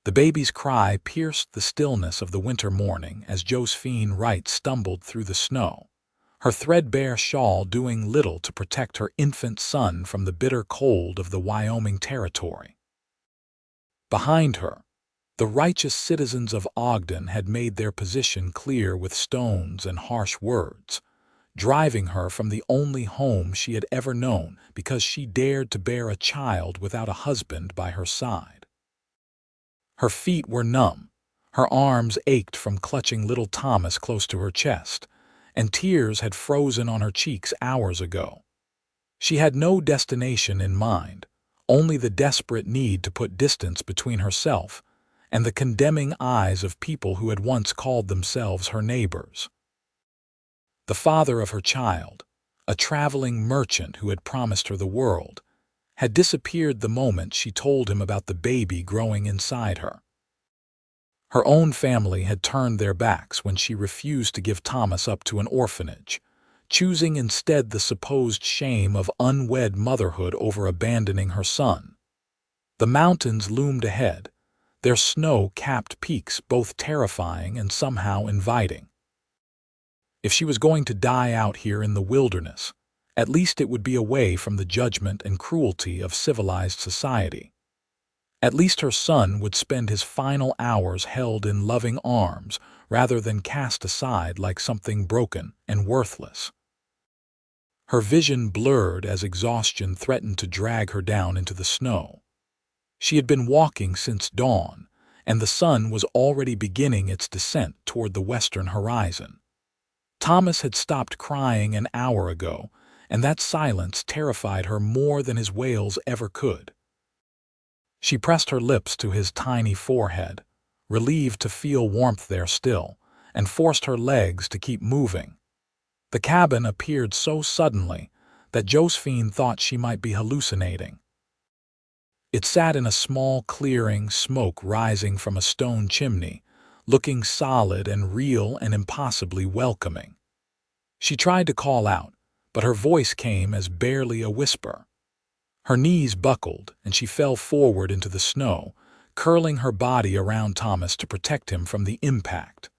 The baby's cry pierced the stillness of the winter morning as Josephine Wright stumbled through the snow, her threadbare shawl doing little to protect her infant son from the bitter cold of the Wyoming Territory. Behind her, the righteous citizens of Ogden had made their position clear with stones and harsh words, driving her from the only home she had ever known because she dared to bear a child without a husband by her side. Her feet were numb, her arms ached from clutching little Thomas close to her chest, and tears had frozen on her cheeks hours ago. She had no destination in mind, only the desperate need to put distance between herself and the condemning eyes of people who had once called themselves her neighbors. The father of her child, a traveling merchant who had promised her the world, had disappeared the moment she told him about the baby growing inside her. Her own family had turned their backs when she refused to give Thomas up to an orphanage, choosing instead the supposed shame of unwed motherhood over abandoning her son. The mountains loomed ahead, their snow-capped peaks both terrifying and somehow inviting. If she was going to die out here in the wilderness, at least it would be away from the judgment and cruelty of civilized society. At least her son would spend his final hours held in loving arms rather than cast aside like something broken and worthless. Her vision blurred as exhaustion threatened to drag her down into the snow. She had been walking since dawn, and the sun was already beginning its descent toward the western horizon. Thomas had stopped crying an hour ago, and that silence terrified her more than his wails ever could. She pressed her lips to his tiny forehead, relieved to feel warmth there still, and forced her legs to keep moving. The cabin appeared so suddenly that Josephine thought she might be hallucinating. It sat in a small clearing, smoke rising from a stone chimney, looking solid and real and impossibly welcoming. She tried to call out, but her voice came as barely a whisper. Her knees buckled, and she fell forward into the snow, curling her body around Thomas to protect him from the impact.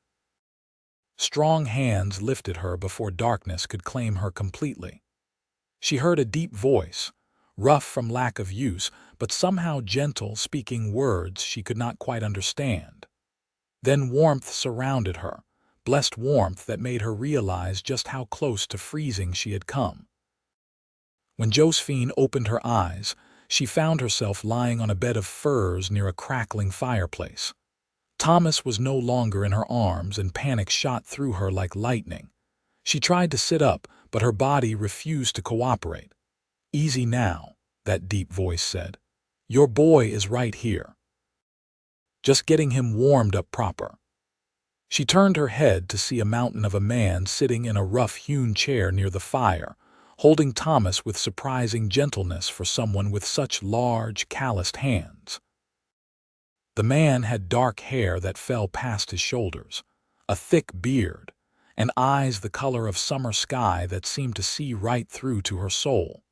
Strong hands lifted her before darkness could claim her completely. She heard a deep voice, rough from lack of use, but somehow gentle, speaking words she could not quite understand. Then warmth surrounded her, blessed warmth that made her realize just how close to freezing she had come. When Josephine opened her eyes, she found herself lying on a bed of furs near a crackling fireplace. Thomas was no longer in her arms, and panic shot through her like lightning. She tried to sit up, but her body refused to cooperate. "Easy now," that deep voice said. "Your boy is right here. Just getting him warmed up proper." She turned her head to see a mountain of a man sitting in a rough-hewn chair near the fire, holding Thomas with surprising gentleness for someone with such large, calloused hands. The man had dark hair that fell past his shoulders, a thick beard, and eyes the color of summer sky that seemed to see right through to her soul.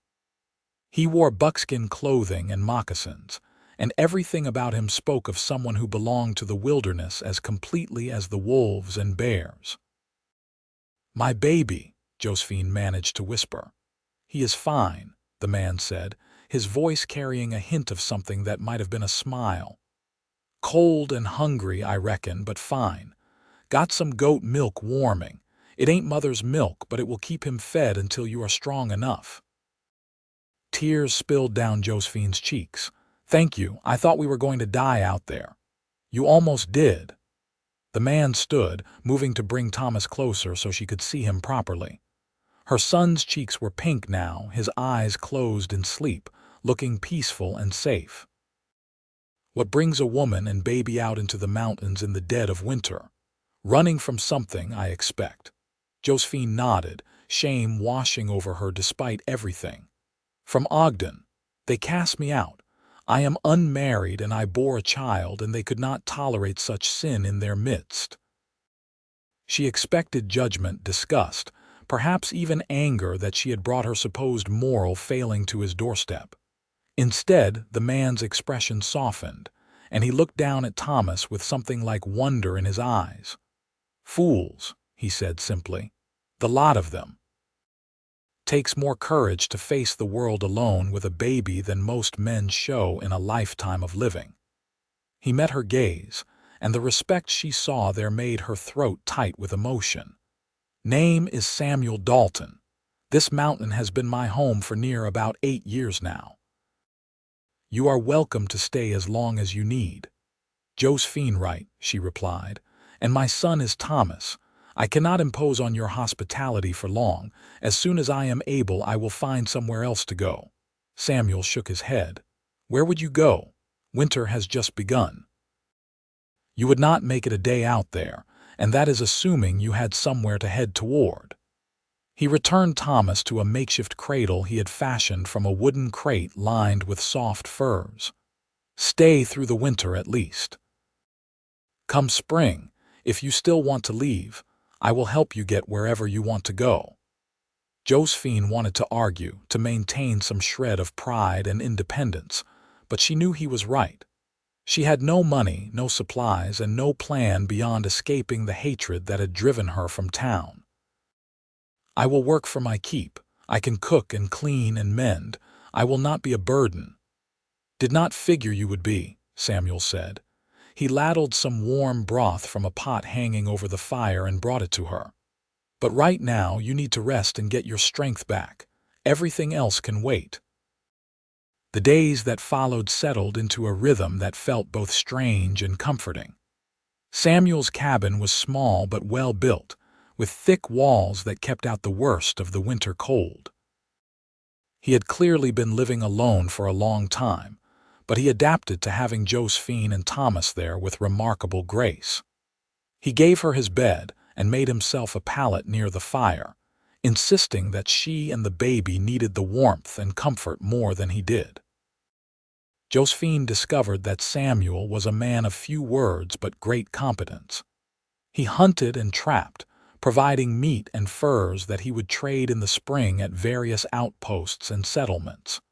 He wore buckskin clothing and moccasins, and everything about him spoke of someone who belonged to the wilderness as completely as the wolves and bears. "My baby," Josephine managed to whisper. "He is fine," the man said, his voice carrying a hint of something that might have been a smile. "Cold and hungry, I reckon, but fine. Got some goat milk warming. It ain't mother's milk, but it will keep him fed until you are strong enough." Tears spilled down Josephine's cheeks. "Thank you, I thought we were going to die out there." "You almost did." The man stood, moving to bring Thomas closer so she could see him properly. Her son's cheeks were pink now, his eyes closed in sleep, looking peaceful and safe. "What brings a woman and baby out into the mountains in the dead of winter? Running from something, I expect." Josephine nodded, shame washing over her despite everything. "From Ogden. They cast me out. I am unmarried and I bore a child, and they could not tolerate such sin in their midst." She expected judgment, disgust, perhaps even anger that she had brought her supposed moral failing to his doorstep. Instead, the man's expression softened, and he looked down at Thomas with something like wonder in his eyes. "Fools," he said simply. "The lot of them. Takes more courage to face the world alone with a baby than most men show in a lifetime of living." He met her gaze, and the respect she saw there made her throat tight with emotion. "Name is Samuel Dalton. This mountain has been my home for near about 8 years now. You are welcome to stay as long as you need." "Josephine Wright," she replied, "and my son is Thomas. I cannot impose on your hospitality for long. As soon as I am able, I will find somewhere else to go." Samuel shook his head. "Where would you go? Winter has just begun. You would not make it a day out there, and that is assuming you had somewhere to head toward." He returned Thomas to a makeshift cradle he had fashioned from a wooden crate lined with soft furs. "Stay through the winter at least. Come spring, if you still want to leave, I will help you get wherever you want to go." Josephine wanted to argue, to maintain some shred of pride and independence, but she knew he was right. She had no money, no supplies, and no plan beyond escaping the hatred that had driven her from town. "I will work for my keep. I can cook and clean and mend. I will not be a burden." "Did not figure you would be," Samuel said. He ladled some warm broth from a pot hanging over the fire and brought it to her. "But right now you need to rest and get your strength back. Everything else can wait." The days that followed settled into a rhythm that felt both strange and comforting. Samuel's cabin was small but well built, with thick walls that kept out the worst of the winter cold. He had clearly been living alone for a long time, but he adapted to having Josephine and Thomas there with remarkable grace. He gave her his bed and made himself a pallet near the fire, insisting that she and the baby needed the warmth and comfort more than he did. Josephine discovered that Samuel was a man of few words but great competence. He hunted and trapped, providing meat and furs that he would trade in the spring at various outposts and settlements.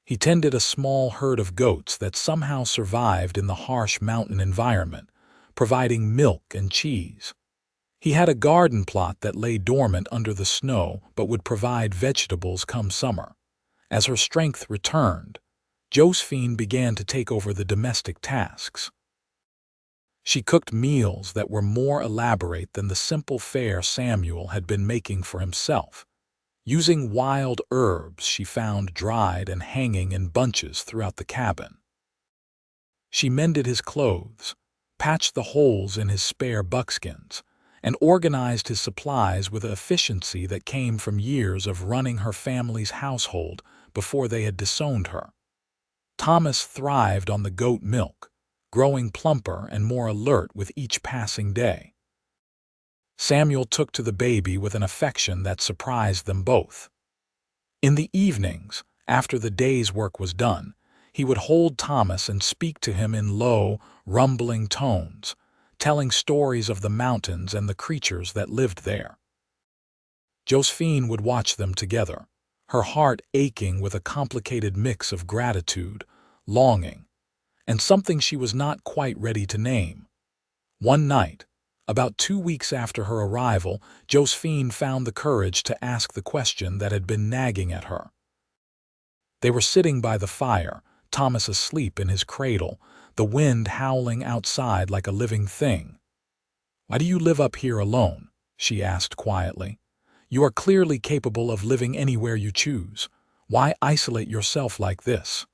He tended a small herd of goats that somehow survived in the harsh mountain environment, providing milk and cheese. He had a garden plot that lay dormant under the snow but would provide vegetables come summer. As her strength returned, Josephine began to take over the domestic tasks. She cooked meals that were more elaborate than the simple fare Samuel had been making for himself. Using wild herbs she found dried and hanging in bunches throughout the cabin. She mended his clothes, patched the holes in his spare buckskins, and organized his supplies with an efficiency that came from years of running her family's household before they had disowned her. Thomas thrived on the goat milk, growing plumper and more alert with each passing day. Samuel took to the baby with an affection that surprised them both. In the evenings, after the day's work was done, he would hold Thomas and speak to him in low, rumbling tones, telling stories of the mountains and the creatures that lived there. Josephine would watch them together, her heart aching with a complicated mix of gratitude, longing, and something she was not quite ready to name. One night, about 2 weeks after her arrival, Josephine found the courage to ask the question that had been nagging at her. They were sitting by the fire, Thomas asleep in his cradle, the wind howling outside like a living thing. "Why do you live up here alone?" she asked quietly. "You are clearly capable of living anywhere you choose. Why isolate yourself like this?"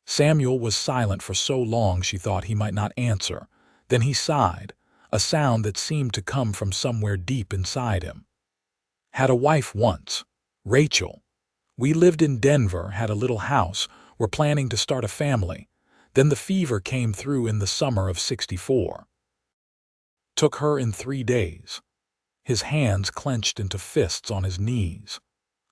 Samuel was silent for so long she thought he might not answer. Then he sighed, a sound that seemed to come from somewhere deep inside him. "Had a wife once, Rachel. We lived in Denver, had a little house, were planning to start a family. Then the fever came through in the summer of '64. Took her in 3 days. His hands clenched into fists on his knees.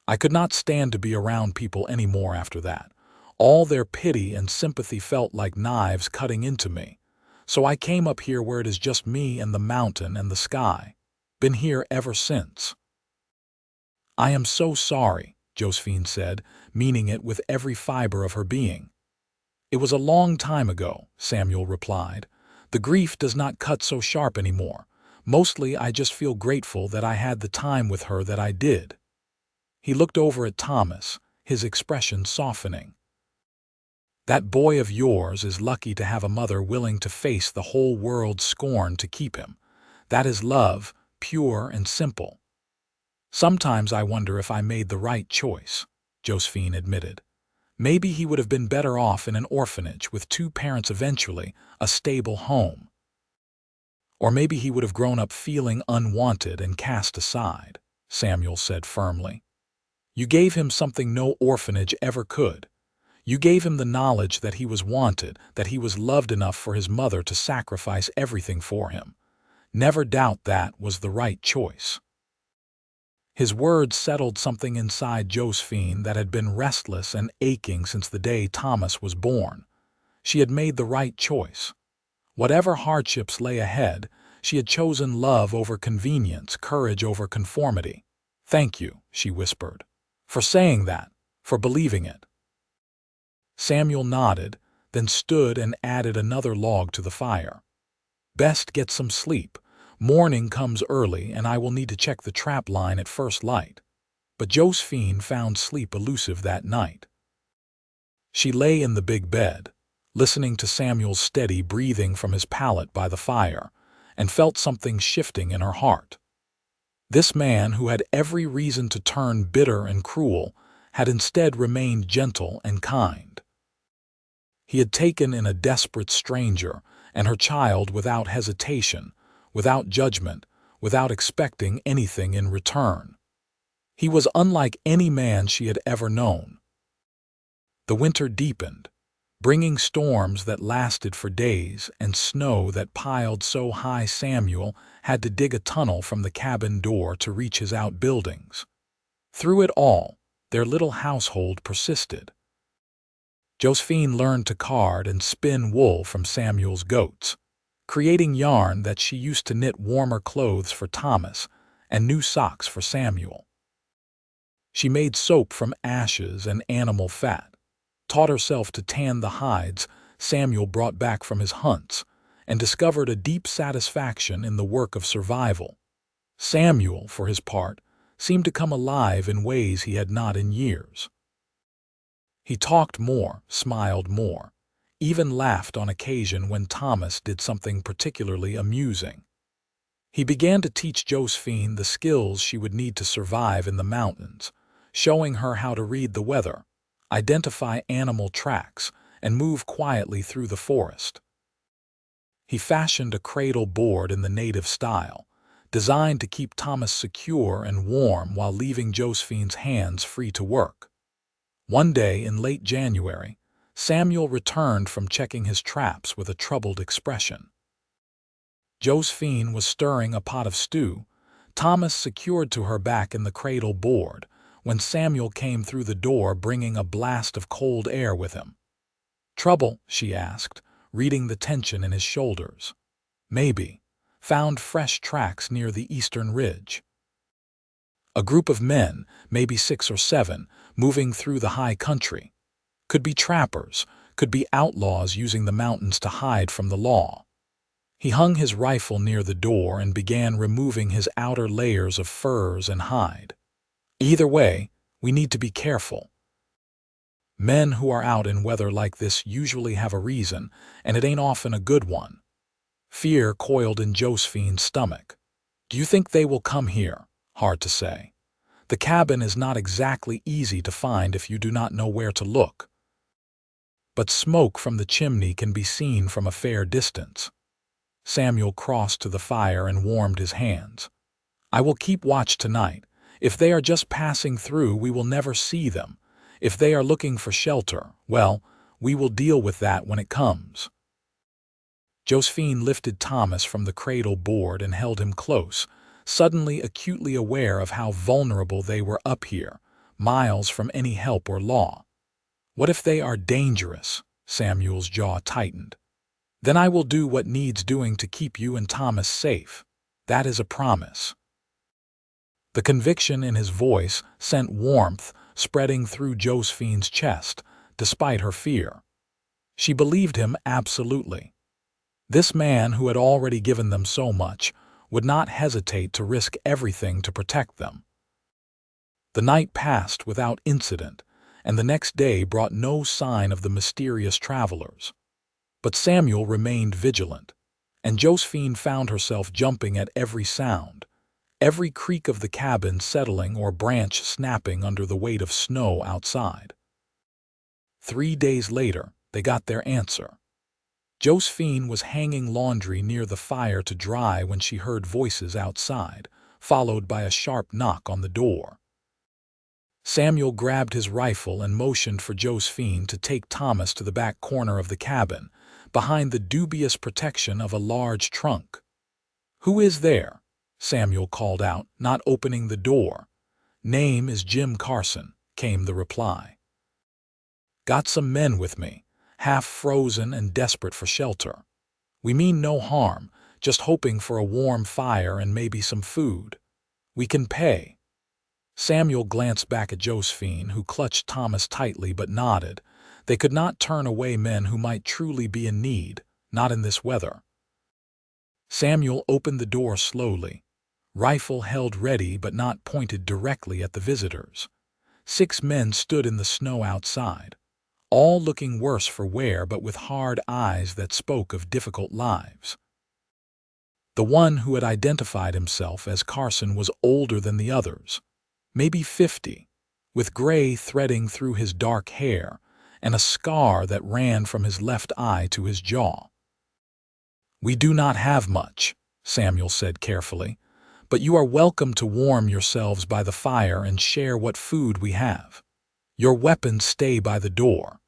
I could not stand to be around people anymore after that. All their pity and sympathy felt like knives cutting into me. So I came up here where it is just me and the mountain and the sky. Been here ever since." "I am so sorry," Josephine said, meaning it with every fiber of her being. "It was a long time ago," Samuel replied. "The grief does not cut so sharp anymore. Mostly I just feel grateful that I had the time with her that I did." He looked over at Thomas, his expression softening. "That boy of yours is lucky to have a mother willing to face the whole world's scorn to keep him. That is love, pure and simple." "Sometimes I wonder if I made the right choice," Josephine admitted. "Maybe he would have been better off in an orphanage with two parents eventually, a stable home. Or maybe he would have grown up feeling unwanted and cast aside," Samuel said firmly. "You gave him something no orphanage ever could. You gave him the knowledge that he was wanted, that he was loved enough for his mother to sacrifice everything for him. Never doubt that was the right choice." His words settled something inside Josephine that had been restless and aching since the day Thomas was born. She had made the right choice. Whatever hardships lay ahead, she had chosen love over convenience, courage over conformity. "Thank you," she whispered, "for saying that, for believing it." Samuel nodded, then stood and added another log to the fire. "Best get some sleep. Morning comes early and I will need to check the trap line at first light." But Josephine found sleep elusive that night. She lay in the big bed, listening to Samuel's steady breathing from his pallet by the fire, and felt something shifting in her heart. This man, who had every reason to turn bitter and cruel, had instead remained gentle and kind. He had taken in a desperate stranger and her child without hesitation, without judgment, without expecting anything in return. He was unlike any man she had ever known. The winter deepened, bringing storms that lasted for days and snow that piled so high Samuel had to dig a tunnel from the cabin door to reach his outbuildings. Through it all, their little household persisted. Josephine learned to card and spin wool from Samuel's goats, creating yarn that she used to knit warmer clothes for Thomas and new socks for Samuel. She made soap from ashes and animal fat, taught herself to tan the hides Samuel brought back from his hunts, and discovered a deep satisfaction in the work of survival. Samuel, for his part, seemed to come alive in ways he had not in years. He talked more, smiled more, even laughed on occasion when Thomas did something particularly amusing. He began to teach Josephine the skills she would need to survive in the mountains, showing her how to read the weather, identify animal tracks, and move quietly through the forest. He fashioned a cradle board in the native style, designed to keep Thomas secure and warm while leaving Josephine's hands free to work. One day in late January, Samuel returned from checking his traps with a troubled expression. Josephine was stirring a pot of stew, Thomas secured to her back in the cradle board, when Samuel came through the door bringing a blast of cold air with him. "Trouble?" she asked, reading the tension in his shoulders. "Maybe. Found fresh tracks near the eastern ridge." A group of men, maybe 6 or 7, moving through the high country. Could be trappers, could be outlaws using the mountains to hide from the law. He hung his rifle near the door and began removing his outer layers of furs and hide. "Either way, we need to be careful. Men who are out in weather like this usually have a reason, and it ain't often a good one." Fear coiled in Josephine's stomach. "Do you think they will come here?" "Hard to say. The cabin is not exactly easy to find if you do not know where to look. But smoke from the chimney can be seen from a fair distance." Samuel crossed to the fire and warmed his hands. "I will keep watch tonight. If they are just passing through, we will never see them. If they are looking for shelter, well, we will deal with that when it comes." Josephine lifted Thomas from the cradle board and held him close, suddenly acutely aware of how vulnerable they were up here, miles from any help or law. "What if they are dangerous?" Samuel's jaw tightened. "Then I will do what needs doing to keep you and Thomas safe. That is a promise." The conviction in his voice sent warmth spreading through Josephine's chest, despite her fear. She believed him absolutely. This man who had already given them so much would not hesitate to risk everything to protect them. The night passed without incident, and the next day brought no sign of the mysterious travelers. But Samuel remained vigilant, and Josephine found herself jumping at every sound, every creak of the cabin settling or branch snapping under the weight of snow outside. 3 days later, they got their answer. Josephine was hanging laundry near the fire to dry when she heard voices outside, followed by a sharp knock on the door. Samuel grabbed his rifle and motioned for Josephine to take Thomas to the back corner of the cabin, behind the dubious protection of a large trunk. "Who is there?" Samuel called out, not opening the door. "Name is Jim Carson," came the reply. "Got some men with me, half frozen and desperate for shelter. We mean no harm, just hoping for a warm fire and maybe some food. We can pay." Samuel glanced back at Josephine, who clutched Thomas tightly but nodded. They could not turn away men who might truly be in need, not in this weather. Samuel opened the door slowly, rifle held ready but not pointed directly at the visitors. 6 men stood in the snow outside, all looking worse for wear but with hard eyes that spoke of difficult lives. The one who had identified himself as Carson was older than the others, maybe 50, with gray threading through his dark hair and a scar that ran from his left eye to his jaw. "We do not have much," Samuel said carefully, "but you are welcome to warm yourselves by the fire and share what food we have. Your weapons stay by the door."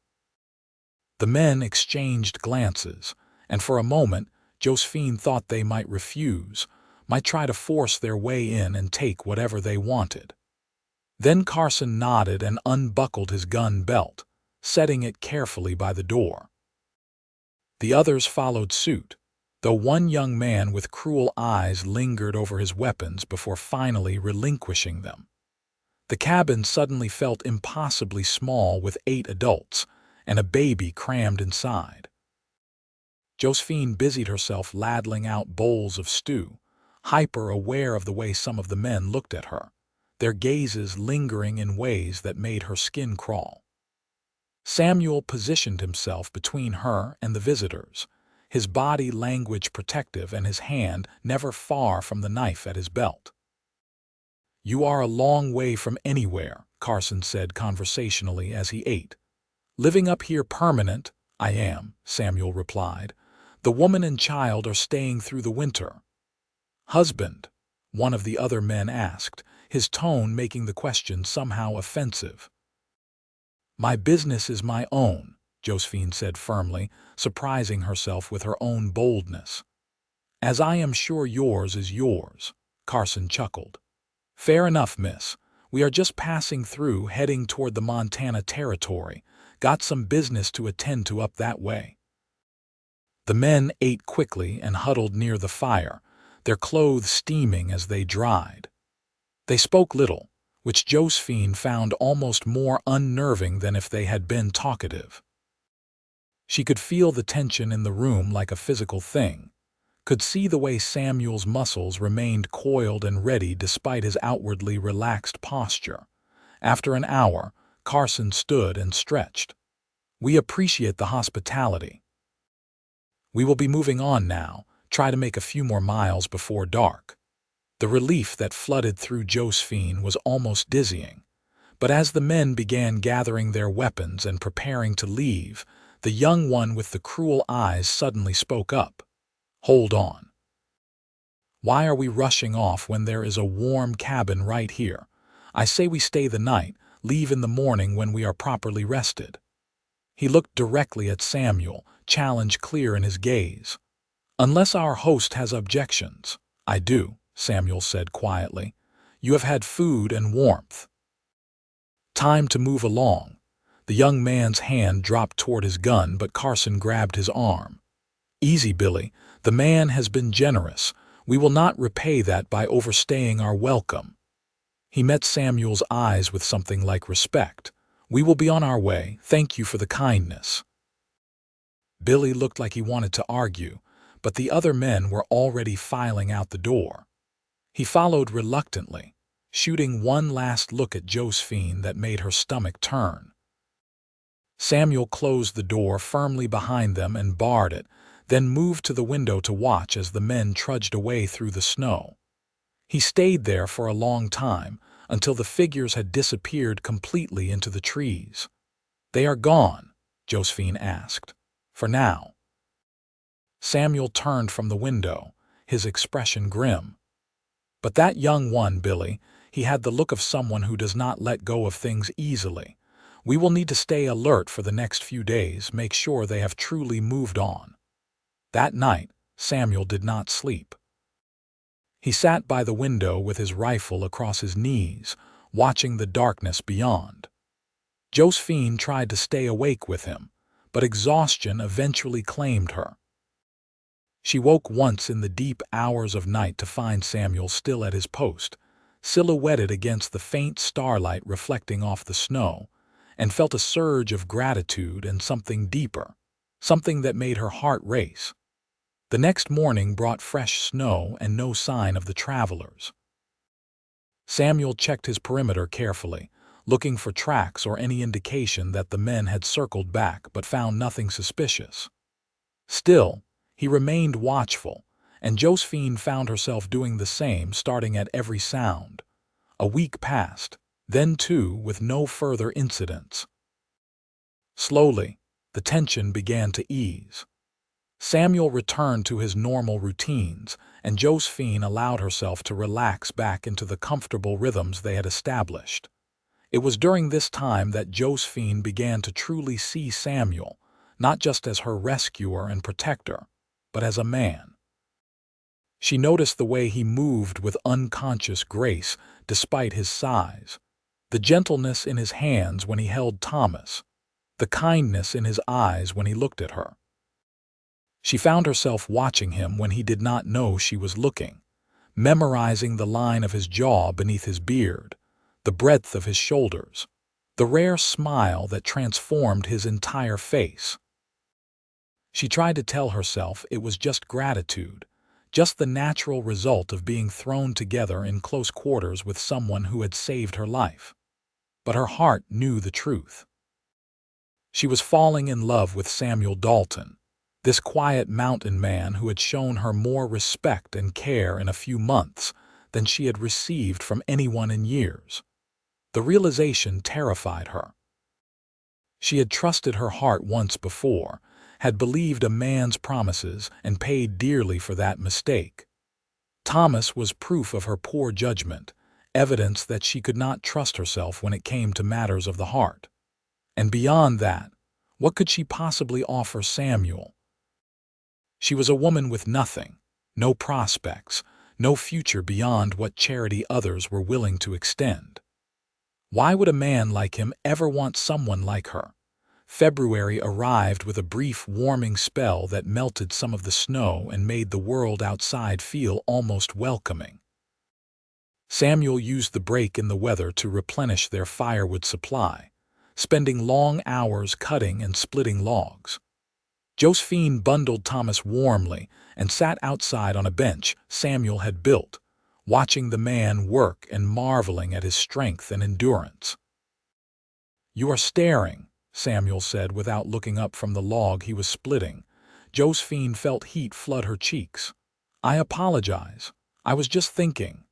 The men exchanged glances, and for a moment Josephine thought they might refuse, might try to force their way in and take whatever they wanted. Then Carson nodded and unbuckled his gun belt, setting it carefully by the door. The others followed suit, though one young man with cruel eyes lingered over his weapons before finally relinquishing them. The cabin suddenly felt impossibly small with 8 adults and a baby crammed inside. Josephine busied herself ladling out bowls of stew, hyper-aware of the way some of the men looked at her, their gazes lingering in ways that made her skin crawl. Samuel positioned himself between her and the visitors, his body language protective and his hand never far from the knife at his belt. "You are a long way from anywhere," Carson said conversationally as he ate. "Living up here permanent?" "I am," Samuel replied. "The woman and child are staying through the winter." "Husband?" one of the other men asked, his tone making the question somehow offensive. "My business is my own," Josephine said firmly, surprising herself with her own boldness. "As I am sure yours is yours," Carson chuckled. "Fair enough, miss. We are just passing through, heading toward the Montana Territory. Got some business to attend to up that way." The men ate quickly and huddled near the fire, their clothes steaming as they dried. They spoke little, which Josephine found almost more unnerving than if they had been talkative. She could feel the tension in the room like a physical thing, could see the way Samuel's muscles remained coiled and ready despite his outwardly relaxed posture. After an hour, Carson stood and stretched. "We appreciate the hospitality. We will be moving on now, try to make a few more miles before dark." The relief that flooded through Josephine was almost dizzying. But as the men began gathering their weapons and preparing to leave, the young one with the cruel eyes suddenly spoke up. "Hold on. Why are we rushing off when there is a warm cabin right here? I say we stay the night, leave in the morning when we are properly rested." He looked directly at Samuel, challenge clear in his gaze. "Unless our host has objections." "I do," Samuel said quietly. "You have had food and warmth. Time to move along." The young man's hand dropped toward his gun, but Carson grabbed his arm. "Easy, Billy. The man has been generous. We will not repay that by overstaying our welcome." He met Samuel's eyes with something like respect. "We will be on our way. Thank you for the kindness." Billy looked like he wanted to argue, but the other men were already filing out the door. He followed reluctantly, shooting one last look at Josephine that made her stomach turn. Samuel closed the door firmly behind them and barred it, then moved to the window to watch as the men trudged away through the snow. He stayed there for a long time, until the figures had disappeared completely into the trees. "They are gone?" Josephine asked. "For now." Samuel turned from the window, his expression grim. "But that young one, Billy, he had the look of someone who does not let go of things easily. We will need to stay alert for the next few days, make sure they have truly moved on." That night, Samuel did not sleep. He sat by the window with his rifle across his knees, watching the darkness beyond. Josephine tried to stay awake with him, but exhaustion eventually claimed her. She woke once in the deep hours of night to find Samuel still at his post, silhouetted against the faint starlight reflecting off the snow, and felt a surge of gratitude and something deeper, something that made her heart race. The next morning brought fresh snow and no sign of the travelers. Samuel checked his perimeter carefully, looking for tracks or any indication that the men had circled back, but found nothing suspicious. Still, he remained watchful, and Josephine found herself doing the same, starting at every sound. A week passed, then two, with no further incidents. Slowly, the tension began to ease. Samuel returned to his normal routines, and Josephine allowed herself to relax back into the comfortable rhythms they had established. It was during this time that Josephine began to truly see Samuel, not just as her rescuer and protector, but as a man. She noticed the way he moved with unconscious grace despite his size, the gentleness in his hands when he held Thomas, the kindness in his eyes when he looked at her. She found herself watching him when he did not know she was looking, memorizing the line of his jaw beneath his beard, the breadth of his shoulders, the rare smile that transformed his entire face. She tried to tell herself it was just gratitude, just the natural result of being thrown together in close quarters with someone who had saved her life. But her heart knew the truth. She was falling in love with Samuel Dalton, this quiet mountain man who had shown her more respect and care in a few months than she had received from anyone in years. The realization terrified her. She had trusted her heart once before, had believed a man's promises and paid dearly for that mistake. Thomas was proof of her poor judgment, evidence that she could not trust herself when it came to matters of the heart. And beyond that, what could she possibly offer Samuel? She was a woman with nothing, no prospects, no future beyond what charity others were willing to extend. Why would a man like him ever want someone like her? February arrived with a brief warming spell that melted some of the snow and made the world outside feel almost welcoming. Samuel used the break in the weather to replenish their firewood supply, spending long hours cutting and splitting logs. Josephine bundled Thomas warmly and sat outside on a bench Samuel had built, watching the man work and marveling at his strength and endurance. "You are staring," Samuel said without looking up from the log he was splitting. Josephine felt heat flood her cheeks. "I apologize. I was just thinking."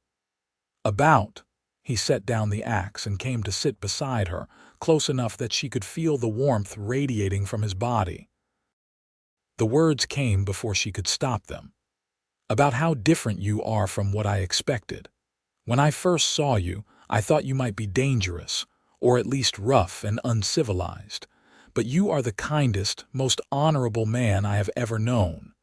"About?" He set down the axe and came to sit beside her, close enough that she could feel the warmth radiating from his body. The words came before she could stop them. "About how different you are from what I expected. When I first saw you, I thought you might be dangerous, or at least rough and uncivilized. But you are the kindest, most honorable man I have ever known."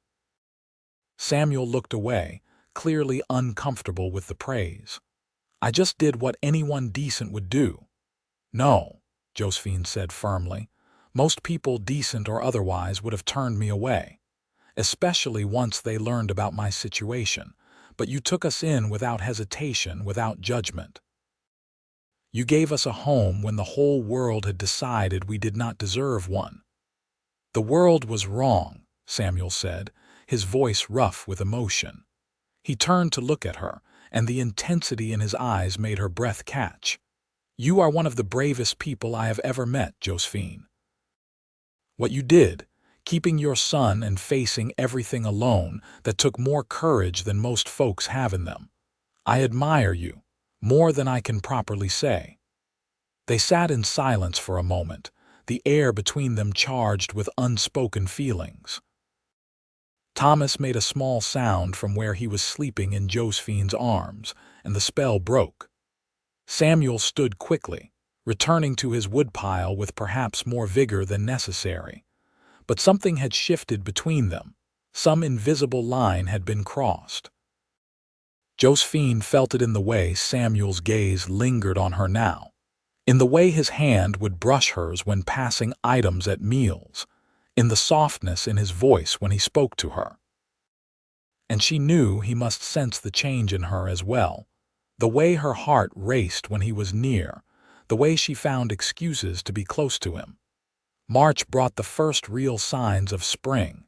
Samuel looked away, clearly uncomfortable with the praise. "I just did what anyone decent would do." "No," Josephine said firmly. "Most people, decent or otherwise, would have turned me away, especially once they learned about my situation. But you took us in without hesitation, without judgment. You gave us a home when the whole world had decided we did not deserve one." "The world was wrong," Samuel said, his voice rough with emotion. He turned to look at her, and the intensity in his eyes made her breath catch. "You are one of the bravest people I have ever met, Josephine. What you did, keeping your son and facing everything alone, that took more courage than most folks have in them. I admire you, more than I can properly say." They sat in silence for a moment, the air between them charged with unspoken feelings. Thomas made a small sound from where he was sleeping in Josephine's arms, and the spell broke. Samuel stood quickly, returning to his woodpile with perhaps more vigor than necessary. But something had shifted between them. Some invisible line had been crossed. Josephine felt it in the way Samuel's gaze lingered on her now, in the way his hand would brush hers when passing items at meals, in the softness in his voice when he spoke to her. And she knew he must sense the change in her as well, the way her heart raced when he was near, the way she found excuses to be close to him. March brought the first real signs of spring.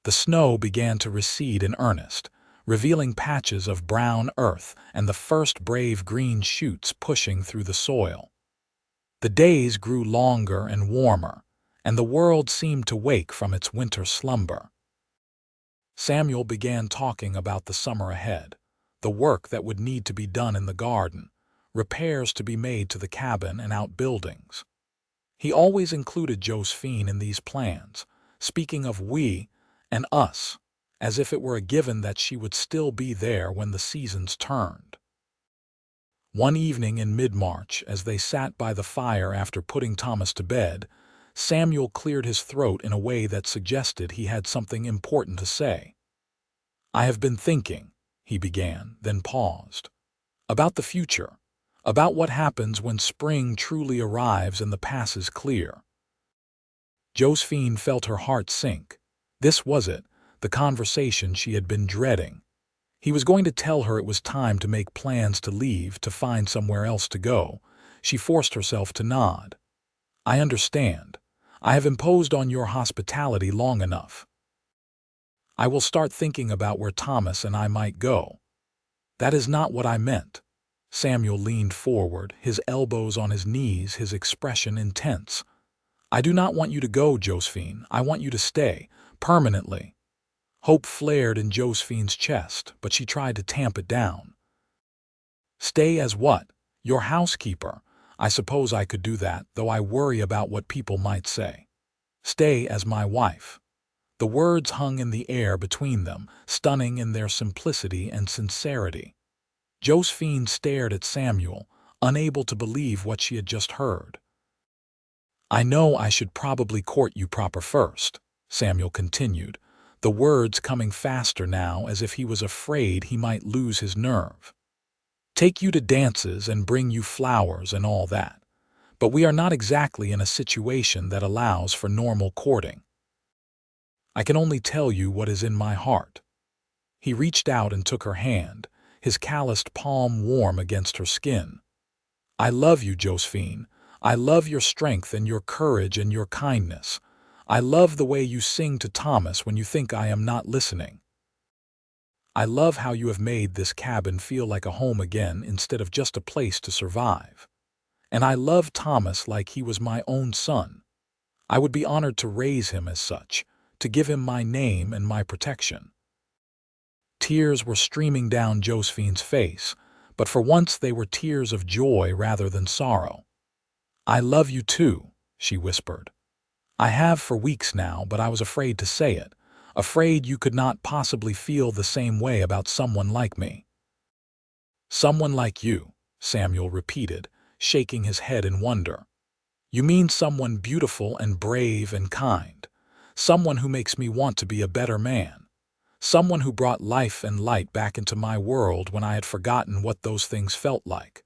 The snow began to recede in earnest, revealing patches of brown earth and the first brave green shoots pushing through the soil. The days grew longer and warmer, and the world seemed to wake from its winter slumber. Samuel began talking about the summer ahead, the work that would need to be done in the garden, repairs to be made to the cabin and outbuildings. He always included Josephine in these plans, speaking of we and us, as if it were a given that she would still be there when the seasons turned. One evening in mid-March, as they sat by the fire after putting Thomas to bed, Samuel cleared his throat in a way that suggested he had something important to say. "I have been thinking," he began, then paused, "about the future, about what happens when spring truly arrives and the pass is clear." Josephine felt her heart sink. This was it, the conversation she had been dreading. He was going to tell her it was time to make plans to leave, to find somewhere else to go. She forced herself to nod. "I understand. I have imposed on your hospitality long enough. I will start thinking about where Thomas and I might go." "That is not what I meant." Samuel leaned forward, his elbows on his knees, his expression intense. "I do not want you to go, Josephine. I want you to stay, permanently." Hope flared in Josephine's chest, but she tried to tamp it down. "Stay as what? Your housekeeper? I suppose I could do that, though I worry about what people might say." "Stay as my wife." The words hung in the air between them, stunning in their simplicity and sincerity. Josephine stared at Samuel, unable to believe what she had just heard. "I know I should probably court you proper first," Samuel continued, the words coming faster now as if he was afraid he might lose his nerve. "Take you to dances and bring you flowers and all that. But we are not exactly in a situation that allows for normal courting. I can only tell you what is in my heart." He reached out and took her hand, his calloused palm warm against her skin. "I love you, Josephine. I love your strength and your courage and your kindness. I love the way you sing to Thomas when you think I am not listening. I love how you have made this cabin feel like a home again instead of just a place to survive. And I love Thomas like he was my own son. I would be honored to raise him as such, to give him my name and my protection." Tears were streaming down Josephine's face, but for once they were tears of joy rather than sorrow. "I love you too," she whispered. "I have for weeks now, but I was afraid to say it, afraid you could not possibly feel the same way about someone like me." "Someone like you," Samuel repeated, shaking his head in wonder. "You mean someone beautiful and brave and kind, someone who makes me want to be a better man, someone who brought life and light back into my world when I had forgotten what those things felt like."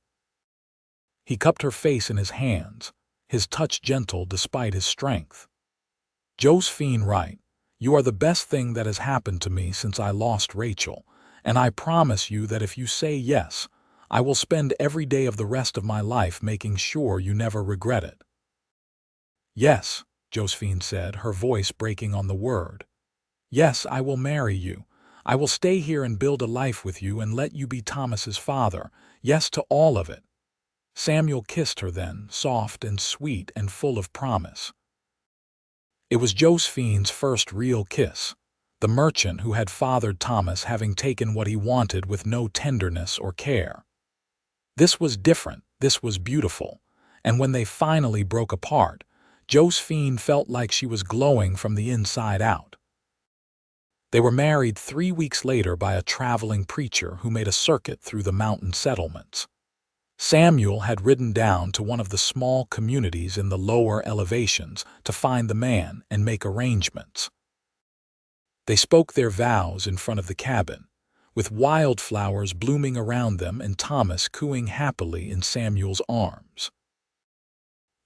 He cupped her face in his hands, his touch gentle despite his strength. "Josephine Wright, you are the best thing that has happened to me since I lost Rachel, and I promise you that if you say yes, I will spend every day of the rest of my life making sure you never regret it." "Yes," Josephine said, her voice breaking on the word. "Yes, I will marry you. I will stay here and build a life with you and let you be Thomas's father. Yes to all of it." Samuel kissed her then, soft and sweet and full of promise. It was Josephine's first real kiss, the merchant who had fathered Thomas having taken what he wanted with no tenderness or care. This was different, this was beautiful, and when they finally broke apart, Josephine felt like she was glowing from the inside out. They were married 3 weeks later by a traveling preacher who made a circuit through the mountain settlements. Samuel had ridden down to one of the small communities in the lower elevations to find the man and make arrangements. They spoke their vows in front of the cabin, with wildflowers blooming around them and Thomas cooing happily in Samuel's arms.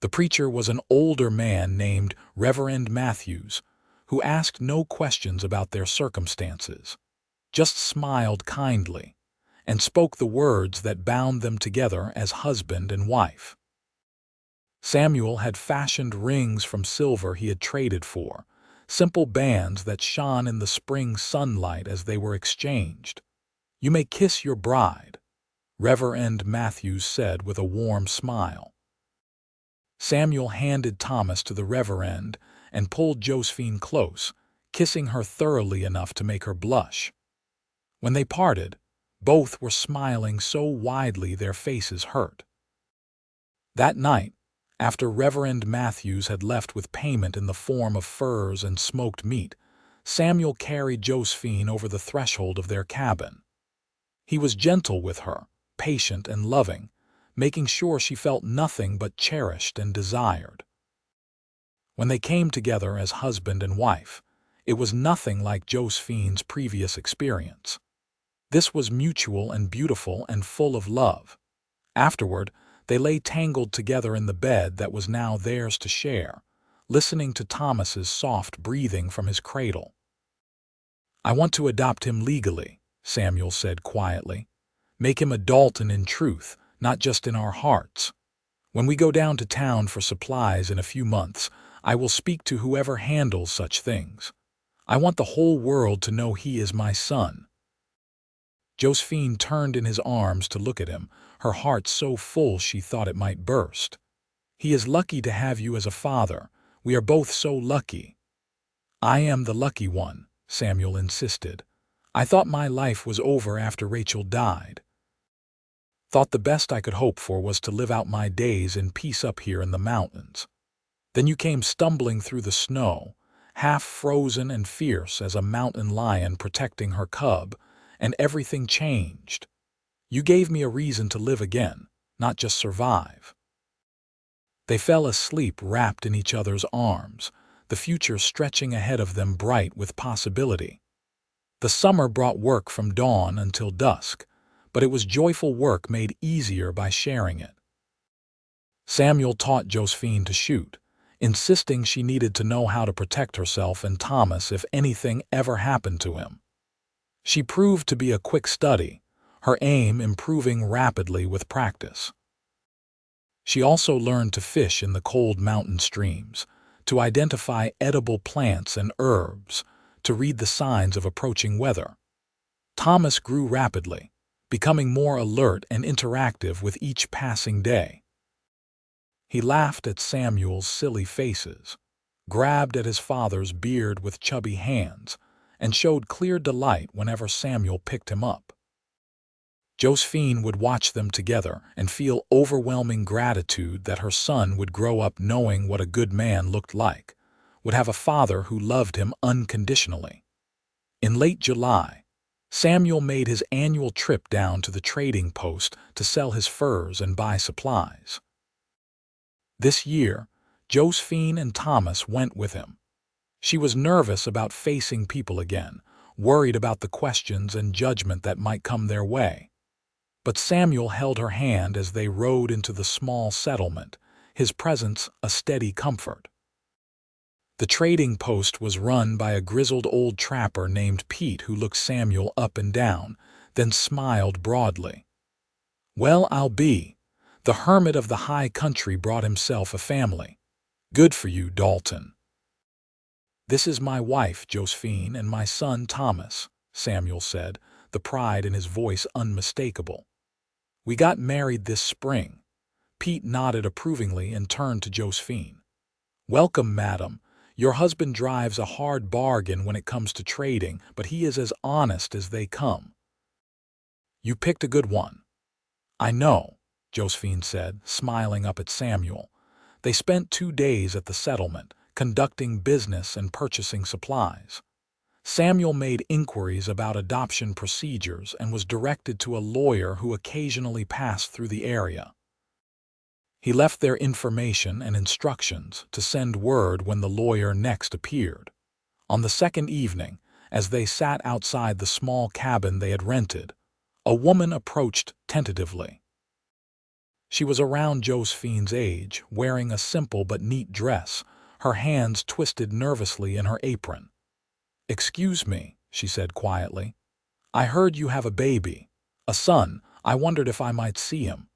The preacher was an older man named Reverend Matthews, who asked no questions about their circumstances, just smiled kindly, and spoke the words that bound them together as husband and wife. Samuel had fashioned rings from silver he had traded for, simple bands that shone in the spring sunlight as they were exchanged. "You may kiss your bride," Reverend Matthews said with a warm smile. Samuel handed Thomas to the Reverend and pulled Josephine close, kissing her thoroughly enough to make her blush. When they parted, both were smiling so widely their faces hurt. That night, after Reverend Matthews had left with payment in the form of furs and smoked meat, Samuel carried Josephine over the threshold of their cabin. He was gentle with her, patient and loving, making sure she felt nothing but cherished and desired. When they came together as husband and wife, it was nothing like Josephine's previous experience. This was mutual and beautiful and full of love. Afterward, they lay tangled together in the bed that was now theirs to share, listening to Thomas's soft breathing from his cradle. "I want to adopt him legally," Samuel said quietly. "Make him a Dalton in truth, not just in our hearts. When we go down to town for supplies in a few months, I will speak to whoever handles such things. I want the whole world to know he is my son." Josephine turned in his arms to look at him, her heart so full she thought it might burst. "He is lucky to have you as a father. We are both so lucky." "I am the lucky one," Samuel insisted. "I thought my life was over after Rachel died. Thought the best I could hope for was to live out my days in peace up here in the mountains. Then you came stumbling through the snow, half frozen and fierce as a mountain lion protecting her cub, and everything changed. You gave me a reason to live again, not just survive." They fell asleep wrapped in each other's arms, the future stretching ahead of them bright with possibility. The summer brought work from dawn until dusk, but it was joyful work made easier by sharing it. Samuel taught Josephine to shoot, insisting she needed to know how to protect herself and Thomas if anything ever happened to him. She proved to be a quick study, her aim improving rapidly with practice. She also learned to fish in the cold mountain streams, to identify edible plants and herbs, to read the signs of approaching weather. Thomas grew rapidly, becoming more alert and interactive with each passing day. He laughed at Samuel's silly faces, grabbed at his father's beard with chubby hands, and showed clear delight whenever Samuel picked him up. Josephine would watch them together and feel overwhelming gratitude that her son would grow up knowing what a good man looked like, would have a father who loved him unconditionally. In late July, Samuel made his annual trip down to the trading post to sell his furs and buy supplies. This year, Josephine and Thomas went with him. She was nervous about facing people again, worried about the questions and judgment that might come their way. But Samuel held her hand as they rode into the small settlement, his presence a steady comfort. The trading post was run by a grizzled old trapper named Pete who looked Samuel up and down, then smiled broadly. "Well, I'll be. The hermit of the high country brought himself a family. Good for you, Dalton." "This is my wife, Josephine, and my son, Thomas," Samuel said, the pride in his voice unmistakable. "We got married this spring." Pete nodded approvingly and turned to Josephine. "Welcome, madam. Your husband drives a hard bargain when it comes to trading, but he is as honest as they come." "You picked a good one." "I know," Josephine said, smiling up at Samuel. They spent 2 days at the settlement, conducting business and purchasing supplies. Samuel made inquiries about adoption procedures and was directed to a lawyer who occasionally passed through the area. He left their information and instructions to send word when the lawyer next appeared. On the second evening, as they sat outside the small cabin they had rented, a woman approached tentatively. She was around Josephine's age, wearing a simple but neat dress, her hands twisted nervously in her apron. "Excuse me," she said quietly. "I heard you have a baby, a son. I wondered if I might see him."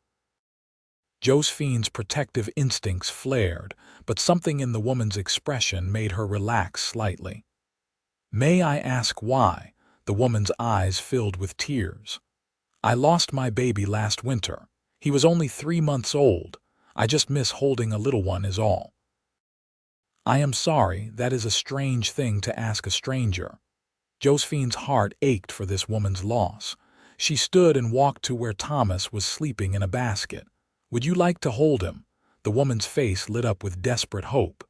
Josephine's protective instincts flared, but something in the woman's expression made her relax slightly. "May I ask why?" The woman's eyes filled with tears. "I lost my baby last winter. He was only 3 months old. I just miss holding a little one is all." "I am sorry, that is a strange thing to ask a stranger." Josephine's heart ached for this woman's loss. She stood and walked to where Thomas was sleeping in a basket. "Would you like to hold him?" The woman's face lit up with desperate hope.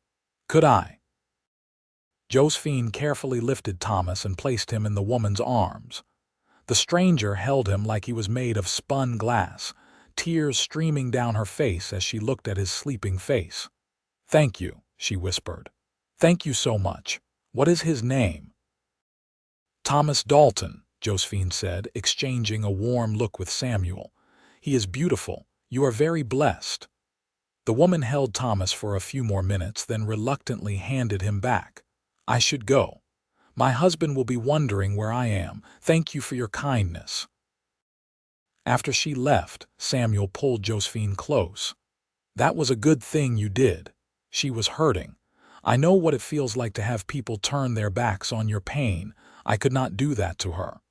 "Could I?" Josephine carefully lifted Thomas and placed him in the woman's arms. The stranger held him like he was made of spun glass, tears streaming down her face as she looked at his sleeping face. "Thank you," she whispered. "Thank you so much. What is his name?" "Thomas Dalton," Josephine said, exchanging a warm look with Samuel. "He is beautiful. You are very blessed." The woman held Thomas for a few more minutes, then reluctantly handed him back. "I should go. My husband will be wondering where I am. Thank you for your kindness." After she left, Samuel pulled Josephine close. "That was a good thing you did." She was hurting. "I know what it feels like to have people turn their backs on your pain. I could not do that to her."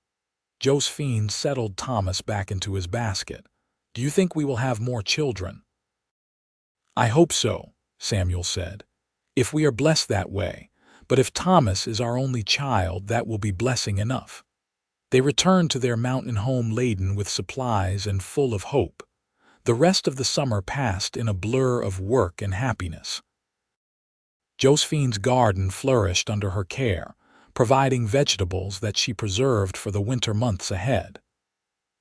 Josephine settled Thomas back into his basket. "Do you think we will have more children?" "I hope so," Samuel said. "If we are blessed that way. But if Thomas is our only child, that will be blessing enough." They returned to their mountain home laden with supplies and full of hope. The rest of the summer passed in a blur of work and happiness. Josephine's garden flourished under her care, providing vegetables that she preserved for the winter months ahead.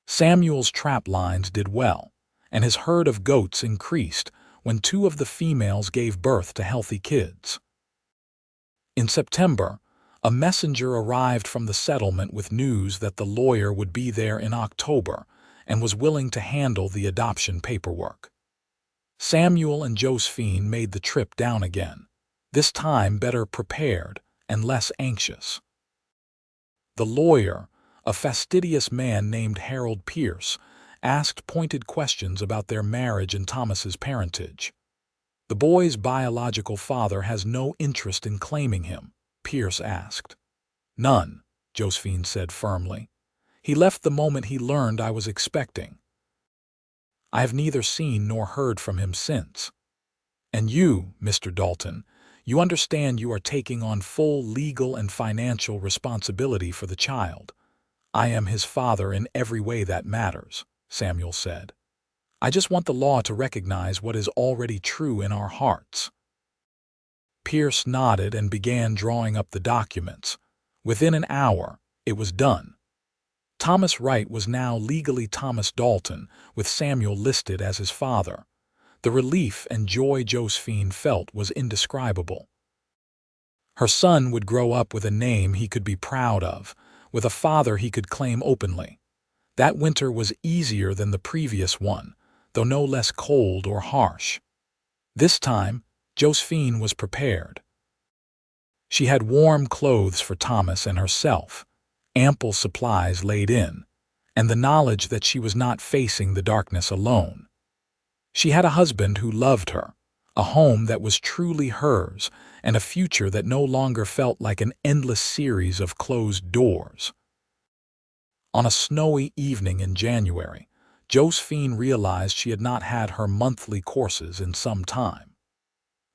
Samuel's trap lines did well, and his herd of goats increased when 2 of the females gave birth to healthy kids. In September, a messenger arrived from the settlement with news that the lawyer would be there in October and was willing to handle the adoption paperwork. Samuel and Josephine made the trip down again, this time better prepared and less anxious. The lawyer, a fastidious man named Harold Pierce, asked pointed questions about their marriage and Thomas's parentage. "The boy's biological father has no interest in claiming him," Pierce asked. "None," Josephine said firmly. "He left the moment he learned I was expecting. I have neither seen nor heard from him since. And you, Mr. Dalton, you understand you are taking on full legal and financial responsibility for the child." "I am his father in every way that matters," Samuel said. "I just want the law to recognize what is already true in our hearts." Pierce nodded and began drawing up the documents. Within an hour, it was done. Thomas Wright was now legally Thomas Dalton, with Samuel listed as his father. The relief and joy Josephine felt was indescribable. Her son would grow up with a name he could be proud of, with a father he could claim openly. That winter was easier than the previous one, though no less cold or harsh. This time, Josephine was prepared. She had warm clothes for Thomas and herself, ample supplies laid in, and the knowledge that she was not facing the darkness alone. She had a husband who loved her, a home that was truly hers, and a future that no longer felt like an endless series of closed doors. On a snowy evening in January, Josephine realized she had not had her monthly courses in some time.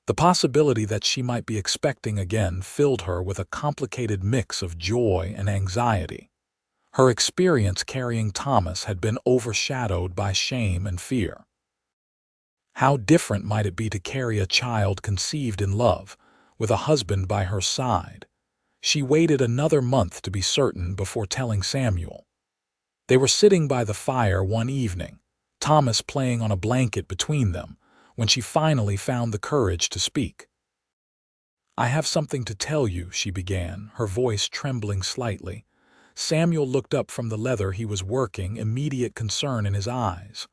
The possibility that she might be expecting again filled her with a complicated mix of joy and anxiety. Her experience carrying Thomas had been overshadowed by shame and fear. How different might it be to carry a child conceived in love, with a husband by her side? She waited another month to be certain before telling Samuel. They were sitting by the fire one evening, Thomas playing on a blanket between them, when she finally found the courage to speak. "I have something to tell you," she began, her voice trembling slightly. Samuel looked up from the leather he was working, immediate concern in his eyes.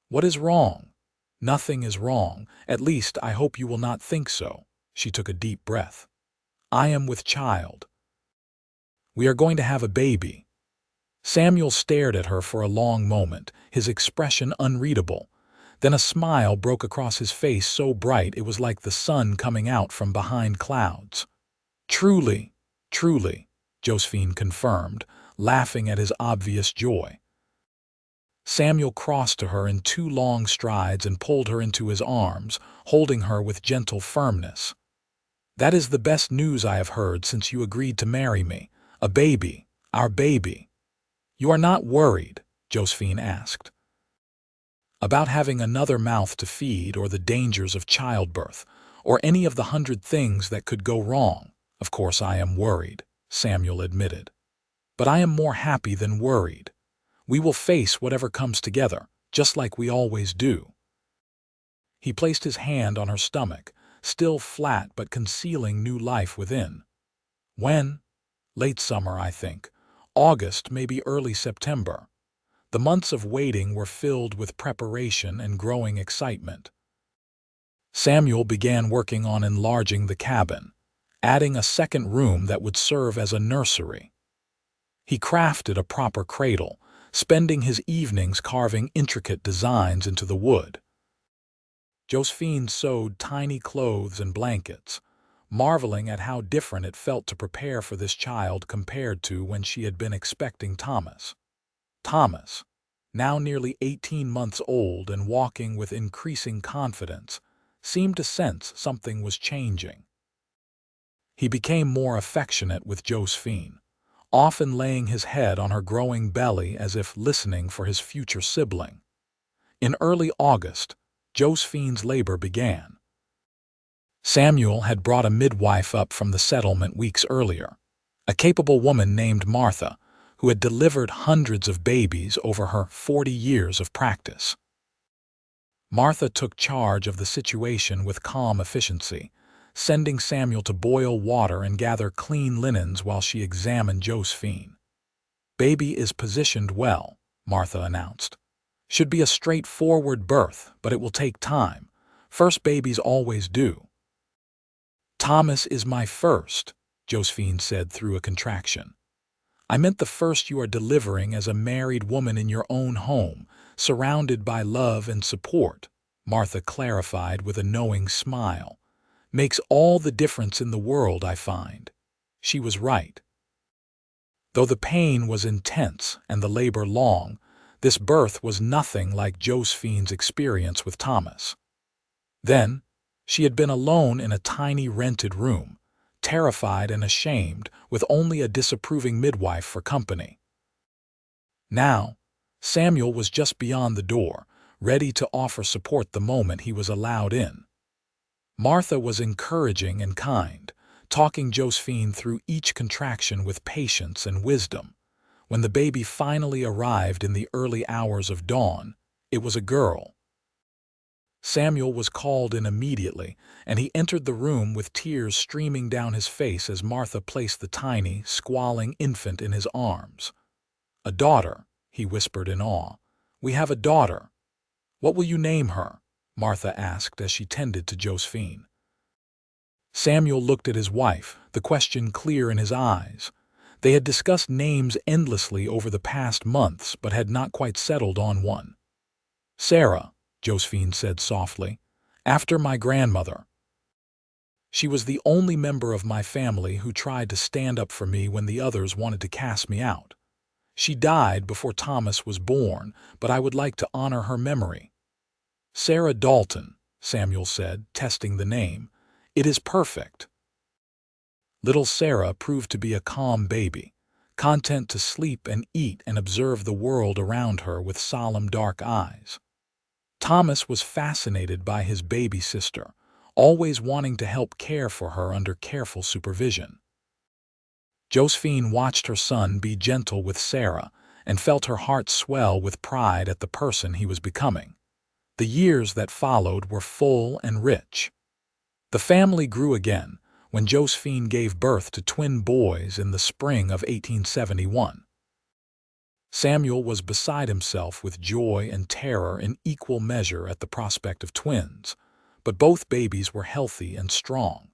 "What is wrong?" "Nothing is wrong. At least, I hope you will not think so." She took a deep breath. "I am with child. We are going to have a baby." Samuel stared at her for a long moment, his expression unreadable. Then a smile broke across his face so bright it was like the sun coming out from behind clouds. "Truly, truly," Josephine confirmed, laughing at his obvious joy. Samuel crossed to her in 2 long strides and pulled her into his arms, holding her with gentle firmness. "That is the best news I have heard since you agreed to marry me. A baby, our baby." "You are not worried?" Josephine asked. "About having another mouth to feed, or the dangers of childbirth, or any of the 100 things that could go wrong?" "Of course I am worried," Samuel admitted. "But I am more happy than worried. We will face whatever comes together, just like we always do." He placed his hand on her stomach, still flat but concealing new life within. "When?" "Late summer, I think. August, maybe early September." The months of waiting were filled with preparation and growing excitement. Samuel began working on enlarging the cabin, adding a second room that would serve as a nursery. He crafted a proper cradle, spending his evenings carving intricate designs into the wood. Josephine sewed tiny clothes and blankets, marveling at how different it felt to prepare for this child compared to when she had been expecting Thomas. Thomas, now nearly 18 months old and walking with increasing confidence, seemed to sense something was changing. He became more affectionate with Josephine, often laying his head on her growing belly as if listening for his future sibling. In early August, Josephine's labor began. Samuel had brought a midwife up from the settlement weeks earlier, a capable woman named Martha, who had delivered hundreds of babies over her 40 years of practice. Martha took charge of the situation with calm efficiency, sending Samuel to boil water and gather clean linens while she examined Josephine. "Baby is positioned well," Martha announced. "Should be a straightforward birth, but it will take time. First babies always do." "Thomas is my first," Josephine said through a contraction. "I meant the first you are delivering as a married woman in your own home, surrounded by love and support," Martha clarified with a knowing smile. "Makes all the difference in the world, I find." She was right. Though the pain was intense and the labor long, this birth was nothing like Josephine's experience with Thomas. Then, she had been alone in a tiny rented room, terrified and ashamed, with only a disapproving midwife for company. Now, Samuel was just beyond the door, ready to offer support the moment he was allowed in. Martha was encouraging and kind, talking Josephine through each contraction with patience and wisdom. When the baby finally arrived in the early hours of dawn, it was a girl. Samuel was called in immediately, and he entered the room with tears streaming down his face as Martha placed the tiny, squalling infant in his arms. "A daughter," he whispered in awe. "We have a daughter." "What will you name her?" Martha asked as she tended to Josephine. Samuel looked at his wife, the question clear in his eyes. They had discussed names endlessly over the past months but had not quite settled on one. "Sarah," Josephine said softly, "after my grandmother." She was the only member of my family who tried to stand up for me when the others wanted to cast me out. She died before Thomas was born, but I would like to honor her memory." "Sarah Dalton," Samuel said, testing the name. "It is perfect." Little Sarah proved to be a calm baby, content to sleep and eat and observe the world around her with solemn dark eyes. Thomas was fascinated by his baby sister, always wanting to help care for her under careful supervision. Josephine watched her son be gentle with Sarah and felt her heart swell with pride at the person he was becoming. The years that followed were full and rich. The family grew again when Josephine gave birth to twin boys in the spring of 1871. Samuel was beside himself with joy and terror in equal measure at the prospect of twins, but both babies were healthy and strong.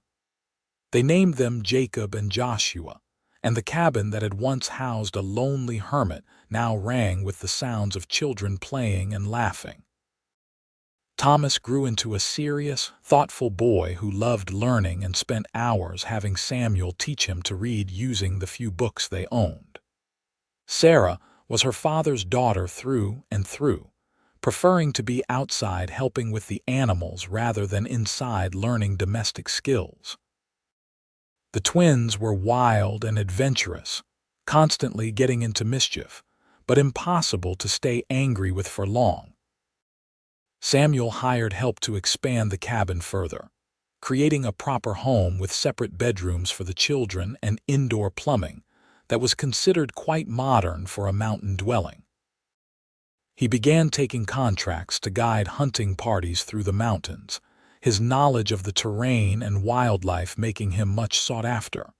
They named them Jacob and Joshua, and the cabin that had once housed a lonely hermit now rang with the sounds of children playing and laughing. Thomas grew into a serious, thoughtful boy who loved learning and spent hours having Samuel teach him to read using the few books they owned. Sarah was her father's daughter through and through, preferring to be outside helping with the animals rather than inside learning domestic skills. The twins were wild and adventurous, constantly getting into mischief, but impossible to stay angry with for long. Samuel hired help to expand the cabin further, creating a proper home with separate bedrooms for the children and indoor plumbing that was considered quite modern for a mountain dwelling. He began taking contracts to guide hunting parties through the mountains, his knowledge of the terrain and wildlife making him much sought after.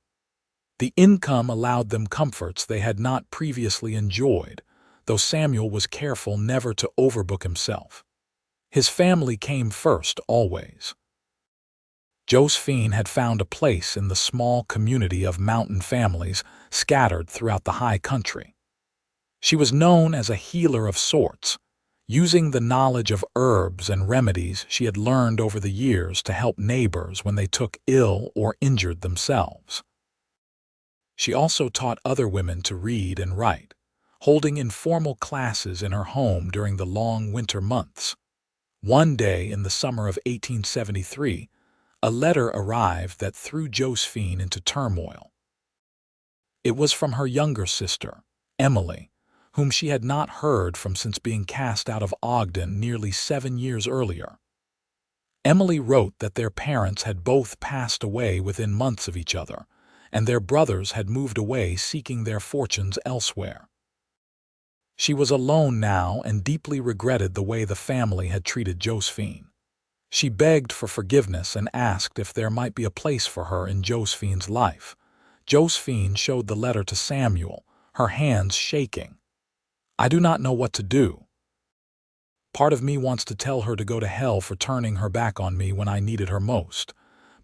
The income allowed them comforts they had not previously enjoyed, though Samuel was careful never to overbook himself. His family came first always. Josephine had found a place in the small community of mountain families scattered throughout the high country. She was known as a healer of sorts, using the knowledge of herbs and remedies she had learned over the years to help neighbors when they took ill or injured themselves. She also taught other women to read and write, holding informal classes in her home during the long winter months. One day in the summer of 1873, a letter arrived that threw Josephine into turmoil. It was from her younger sister, Emily, whom she had not heard from since being cast out of Ogden nearly 7 years earlier. Emily wrote that their parents had both passed away within months of each other, and their brothers had moved away seeking their fortunes elsewhere. She was alone now and deeply regretted the way the family had treated Josephine. She begged for forgiveness and asked if there might be a place for her in Josephine's life. Josephine showed the letter to Samuel, her hands shaking. "I do not know what to do. Part of me wants to tell her to go to hell for turning her back on me when I needed her most,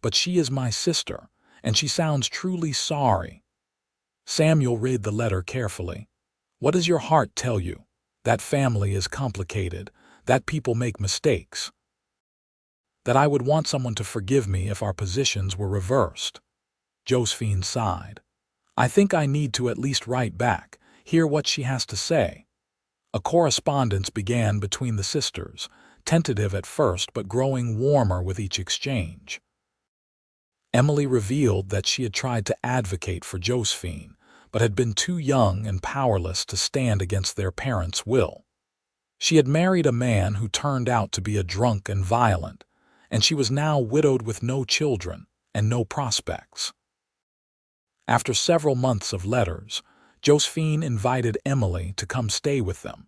but she is my sister, and she sounds truly sorry." Samuel read the letter carefully. "What does your heart tell you? That family is complicated, that people make mistakes. That I would want someone to forgive me if our positions were reversed." Josephine sighed. "I think I need to at least write back, hear what she has to say." A correspondence began between the sisters, tentative at first but growing warmer with each exchange. Emily revealed that she had tried to advocate for Josephine, but had been too young and powerless to stand against their parents' will. She had married a man who turned out to be a drunk and violent, and she was now widowed with no children and no prospects. After several months of letters, Josephine invited Emily to come stay with them.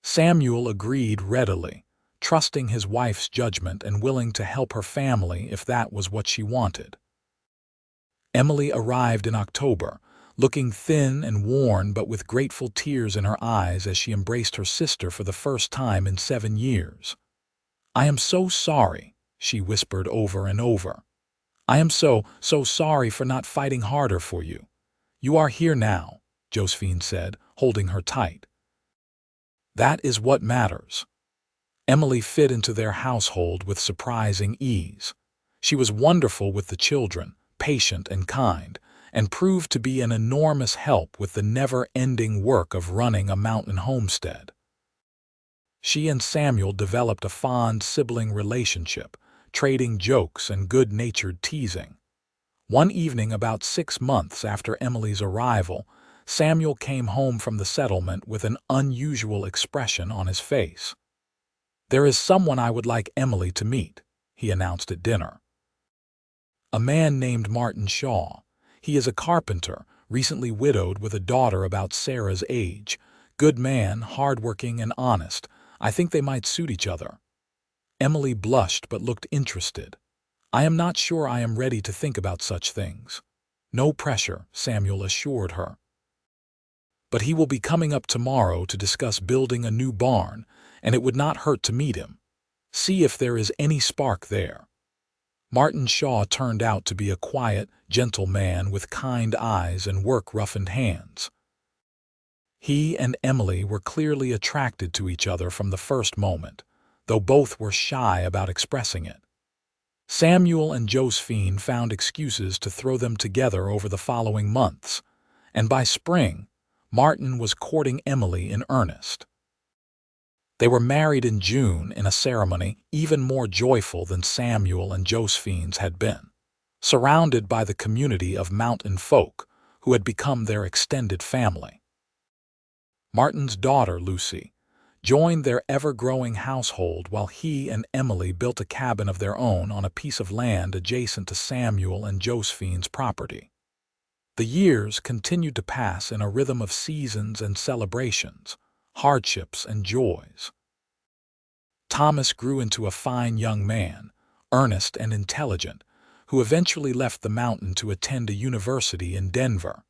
Samuel agreed readily, trusting his wife's judgment and willing to help her family if that was what she wanted. Emily arrived in October, looking thin and worn but with grateful tears in her eyes as she embraced her sister for the first time in 7 years. "I am so sorry," she whispered over and over. "I am so sorry for not fighting harder for you. You are here now," Josephine said, holding her tight. "That is what matters." Emily fit into their household with surprising ease. She was wonderful with the children, patient and kind, and proved to be an enormous help with the never-ending work of running a mountain homestead. She and Samuel developed a fond sibling relationship, trading jokes and good-natured teasing. One evening about 6 months after Emily's arrival, Samuel came home from the settlement with an unusual expression on his face. "There is someone I would like Emily to meet," he announced at dinner. "A man named Martin Shaw. He is a carpenter, recently widowed with a daughter about Sarah's age. Good man, hard-working and honest. I think they might suit each other." Emily blushed but looked interested. "I am not sure I am ready to think about such things." "No pressure," Samuel assured her. "But he will be coming up tomorrow to discuss building a new barn, and it would not hurt to meet him. See if there is any spark there." Martin Shaw turned out to be a quiet, gentle man with kind eyes and work-roughened hands. He and Emily were clearly attracted to each other from the first moment, though both were shy about expressing it. Samuel and Josephine found excuses to throw them together over the following months, and by spring, Martin was courting Emily in earnest. They were married in June in a ceremony even more joyful than Samuel and Josephine's had been, surrounded by the community of mountain folk who had become their extended family. Martin's daughter, Lucy, joined their ever-growing household while he and Emily built a cabin of their own on a piece of land adjacent to Samuel and Josephine's property. The years continued to pass in a rhythm of seasons and celebrations, hardships and joys. Thomas grew into a fine young man, earnest and intelligent, who eventually left the mountain to attend a university in Denver.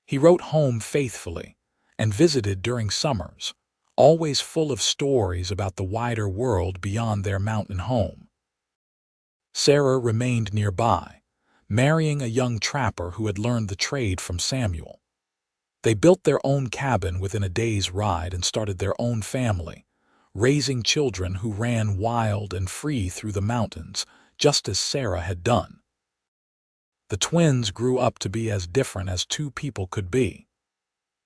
He wrote home faithfully and visited during summers, always full of stories about the wider world beyond their mountain home. Sarah remained nearby, marrying a young trapper who had learned the trade from Samuel. They built their own cabin within a day's ride and started their own family, raising children who ran wild and free through the mountains, just as Sarah had done. The twins grew up to be as different as two people could be.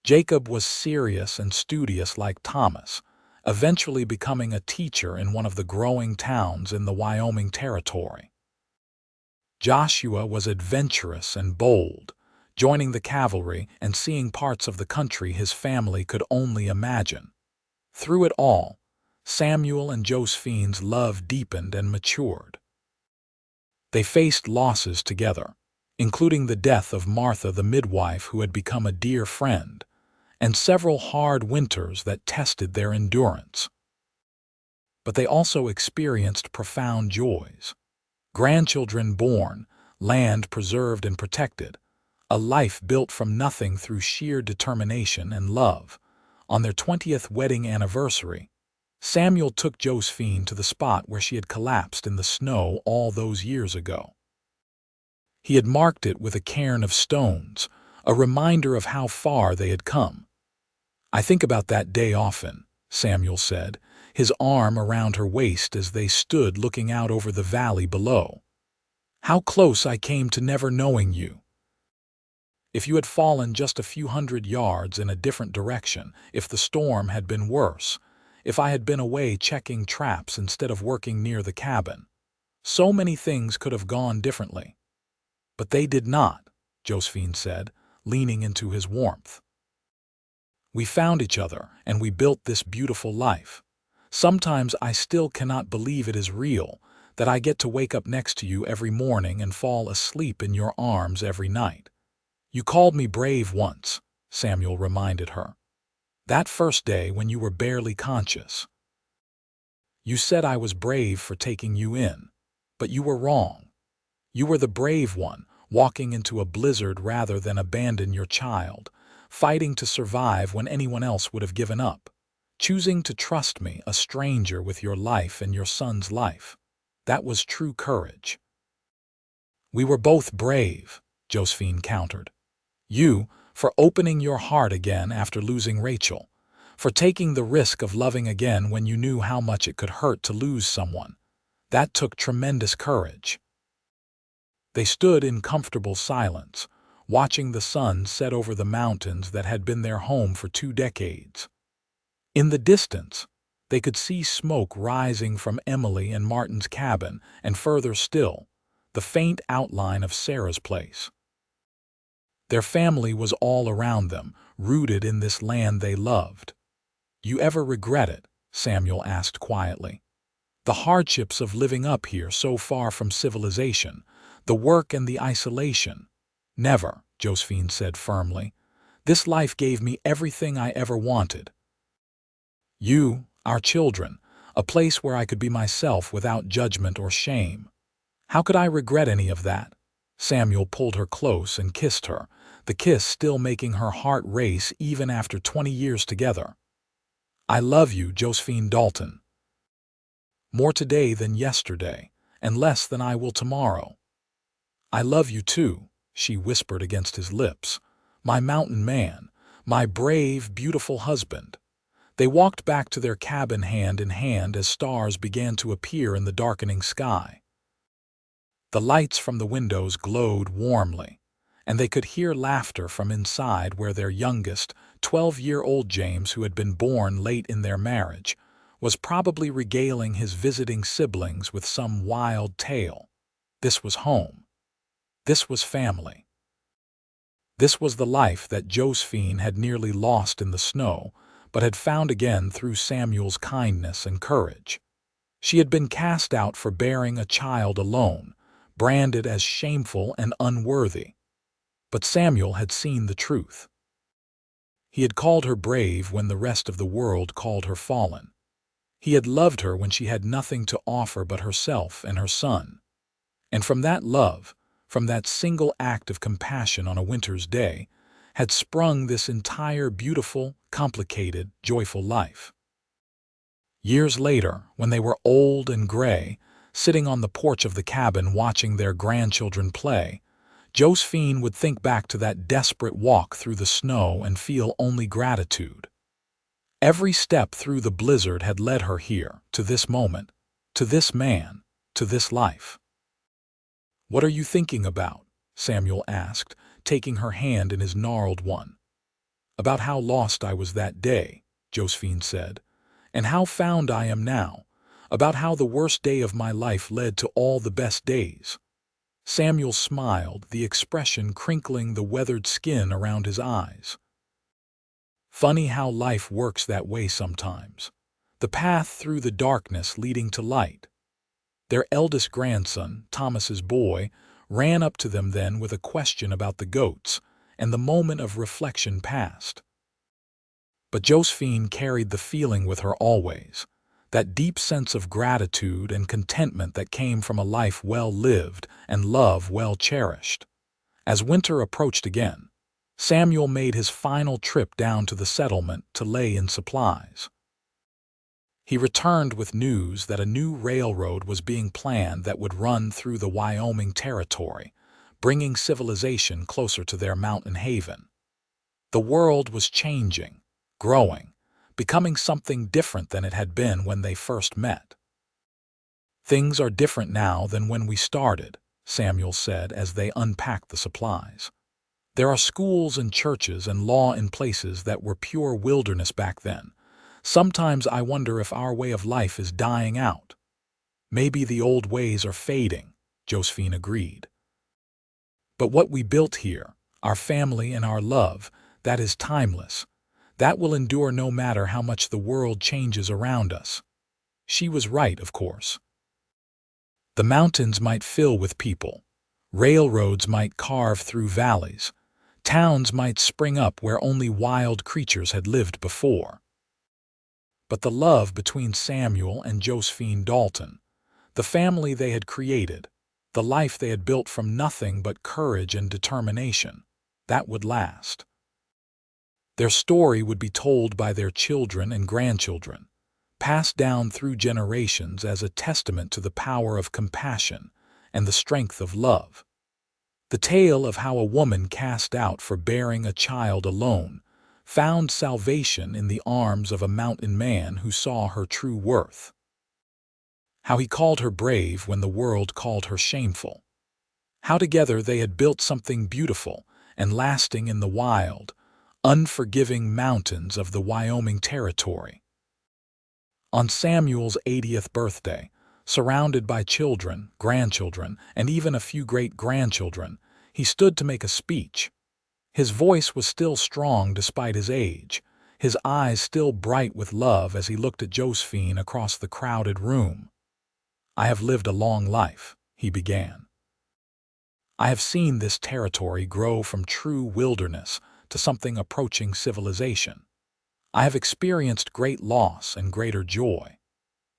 Jacob was serious and studious like Thomas, eventually becoming a teacher in one of the growing towns in the Wyoming Territory. Joshua was adventurous and bold, joining the cavalry and seeing parts of the country his family could only imagine. Through it all, Samuel and Josephine's love deepened and matured. They faced losses together, including the death of Martha the midwife who had become a dear friend, and several hard winters that tested their endurance. But they also experienced profound joys. Grandchildren born, land preserved and protected, a life built from nothing through sheer determination and love. On their 20th wedding anniversary, Samuel took Josephine to the spot where she had collapsed in the snow all those years ago. He had marked it with a cairn of stones, a reminder of how far they had come. "I think about that day often," Samuel said, his arm around her waist as they stood looking out over the valley below. "How close I came to never knowing you. If you had fallen just a few hundred yards in a different direction, if the storm had been worse, if I had been away checking traps instead of working near the cabin, so many things could have gone differently. But they did not," Josephine said, leaning into his warmth. "We found each other, and we built this beautiful life. Sometimes I still cannot believe it is real, that I get to wake up next to you every morning and fall asleep in your arms every night. You called me brave once," Samuel reminded her. "That first day when you were barely conscious. You said I was brave for taking you in, but you were wrong. You were the brave one, walking into a blizzard rather than abandon your child, fighting to survive when anyone else would have given up, choosing to trust me, a stranger, with your life and your son's life. That was true courage." "We were both brave," Josephine countered. "You, for opening your heart again after losing Rachel, for taking the risk of loving again when you knew how much it could hurt to lose someone. That took tremendous courage." They stood in comfortable silence, watching the sun set over the mountains that had been their home for 2 decades. In the distance, they could see smoke rising from Emily and Martin's cabin, and further still, the faint outline of Sarah's place. Their family was all around them, rooted in this land they loved. "You ever regret it?" Samuel asked quietly. "The hardships of living up here so far from civilization, the work and the isolation?" "Never," Josephine said firmly. "This life gave me everything I ever wanted. You, our children, a place where I could be myself without judgment or shame. How could I regret any of that?" Samuel pulled her close and kissed her, the kiss still making her heart race even after 20 years together. "I love you, Josephine Dalton. More today than yesterday, and less than I will tomorrow." "I love you too," she whispered against his lips. "My mountain man, my brave, beautiful husband." They walked back to their cabin hand in hand as stars began to appear in the darkening sky. The lights from the windows glowed warmly, and they could hear laughter from inside where their youngest, 12-year-old James, who had been born late in their marriage, was probably regaling his visiting siblings with some wild tale. This was home. This was family. This was the life that Josephine had nearly lost in the snow, but had found again through Samuel's kindness and courage. She had been cast out for bearing a child alone, branded as shameful and unworthy. But Samuel had seen the truth. He had called her brave when the rest of the world called her fallen. He had loved her when she had nothing to offer but herself and her son. And from that love, from that single act of compassion on a winter's day, had sprung this entire beautiful, complicated, joyful life. Years later, when they were old and gray, sitting on the porch of the cabin watching their grandchildren play, Josephine would think back to that desperate walk through the snow and feel only gratitude. Every step through the blizzard had led her here, to this moment, to this man, to this life. "What are you thinking about?" Samuel asked, taking her hand in his gnarled one. "About how lost I was that day," Josephine said, "and how found I am now, about how the worst day of my life led to all the best days." Samuel smiled, the expression crinkling the weathered skin around his eyes. "Funny how life works that way sometimes. The path through the darkness leading to light." Their eldest grandson, Thomas's boy, ran up to them then with a question about the goats, and the moment of reflection passed. But Josephine carried the feeling with her always, that deep sense of gratitude and contentment that came from a life well lived and love well cherished. As winter approached again, Samuel made his final trip down to the settlement to lay in supplies. He returned with news that a new railroad was being planned that would run through the Wyoming Territory, bringing civilization closer to their mountain haven. The world was changing, growing, becoming something different than it had been when they first met. "Things are different now than when we started," Samuel said as they unpacked the supplies. "There are schools and churches and law in places that were pure wilderness back then. Sometimes I wonder if our way of life is dying out." "Maybe the old ways are fading," Josephine agreed. "But what we built here, our family and our love, that is timeless. That will endure no matter how much the world changes around us." She was right, of course. The mountains might fill with people. Railroads might carve through valleys. Towns might spring up where only wild creatures had lived before. But the love between Samuel and Josephine Dalton, the family they had created, the life they had built from nothing but courage and determination, that would last. Their story would be told by their children and grandchildren, passed down through generations as a testament to the power of compassion and the strength of love. The tale of how a woman cast out for bearing a child alone found salvation in the arms of a mountain man who saw her true worth. How he called her brave when the world called her shameful. how together they had built something beautiful and lasting in the wild, unforgiving mountains of the Wyoming Territory. On Samuel's 80th birthday, surrounded by children, grandchildren, and even a few great-grandchildren, he stood to make a speech. His voice was still strong despite his age, his eyes still bright with love as he looked at Josephine across the crowded room. "I have lived a long life," he began. "I have seen this territory grow from true wilderness to something approaching civilization. I have experienced great loss and greater joy.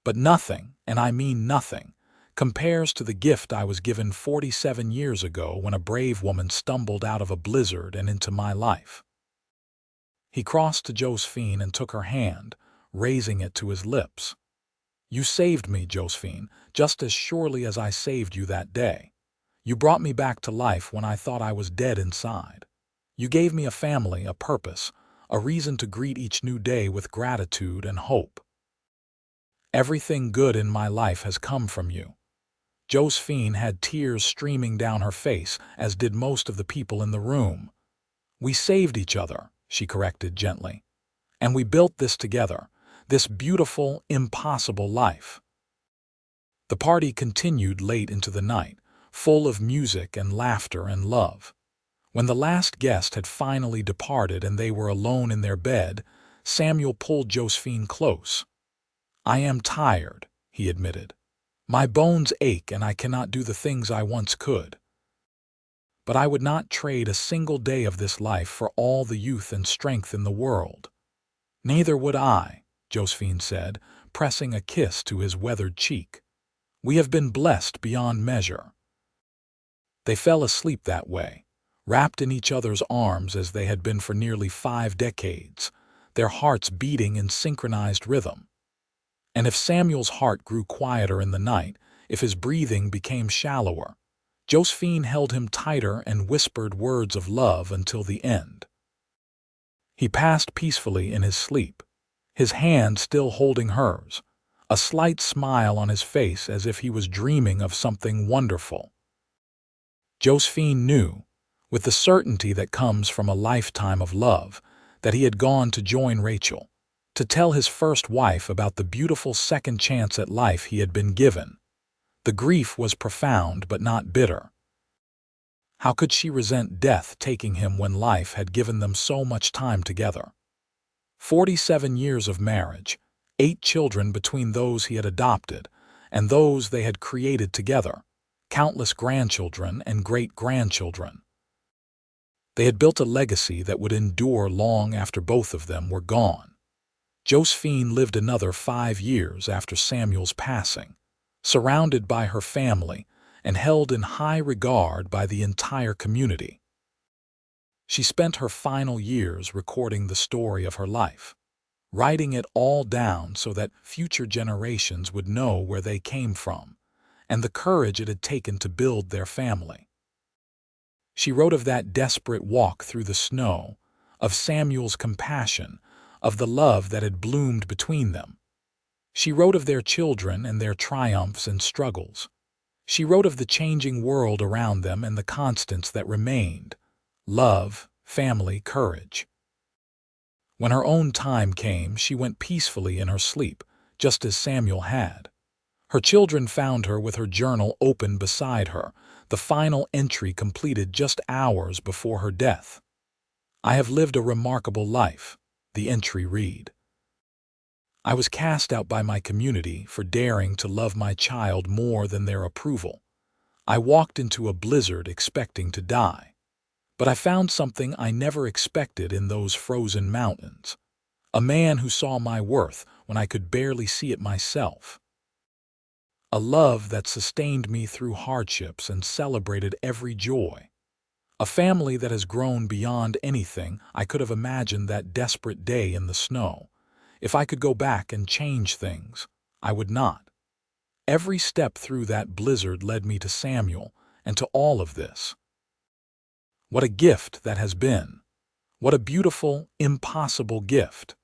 But nothing, and I mean nothing, compares to the gift I was given 47 years ago when a brave woman stumbled out of a blizzard and into my life." He crossed to Josephine and took her hand, raising it to his lips. "You saved me, Josephine, just as surely as I saved you that day. You brought me back to life when I thought I was dead inside. You gave me a family, a purpose, a reason to greet each new day with gratitude and hope. Everything good in my life has come from you." Josephine had tears streaming down her face, as did most of the people in the room. "We saved each other," she corrected gently. "And we built this together, this beautiful, impossible life." The party continued late into the night, full of music and laughter and love. When the last guest had finally departed and they were alone in their bed, Samuel pulled Josephine close. "I am tired," he admitted. "My bones ache and I cannot do the things I once could. But I would not trade a single day of this life for all the youth and strength in the world." "Neither would I," Josephine said, pressing a kiss to his weathered cheek. "We have been blessed beyond measure." They fell asleep that way, wrapped in each other's arms as they had been for nearly 5 decades, their hearts beating in synchronized rhythm. And if Samuel's heart grew quieter in the night, if his breathing became shallower, Josephine held him tighter and whispered words of love until the end. He passed peacefully in his sleep, his hand still holding hers, a slight smile on his face as if he was dreaming of something wonderful. Josephine knew, with the certainty that comes from a lifetime of love, that he had gone to join Rachel, to tell his first wife about the beautiful second chance at life he had been given. The grief was profound but not bitter. How could she resent death taking him when life had given them so much time together? 47 years of marriage, 8 children between those he had adopted and those they had created together, countless grandchildren and great-grandchildren. They had built a legacy that would endure long after both of them were gone. Josephine lived another 5 years after Samuel's passing, surrounded by her family and held in high regard by the entire community. She spent her final years recording the story of her life, writing it all down so that future generations would know where they came from and the courage it had taken to build their family. She wrote of that desperate walk through the snow, of Samuel's compassion, of the love that had bloomed between them. She wrote of their children and their triumphs and struggles. She wrote of the changing world around them and the constants that remained: love, family, courage. When her own time came, she went peacefully in her sleep, just as Samuel had. Her children found her with her journal open beside her, the final entry completed just hours before her death. "I have lived a remarkable life," the entry read. "I was cast out by my community for daring to love my child more than their approval. I walked into a blizzard expecting to die. But I found something I never expected in those frozen mountains. A man who saw my worth when I could barely see it myself. A love that sustained me through hardships and celebrated every joy. A family that has grown beyond anything I could have imagined that desperate day in the snow. If I could go back and change things, I would not. Every step through that blizzard led me to Samuel and to all of this. What a gift that has been. What a beautiful, impossible gift."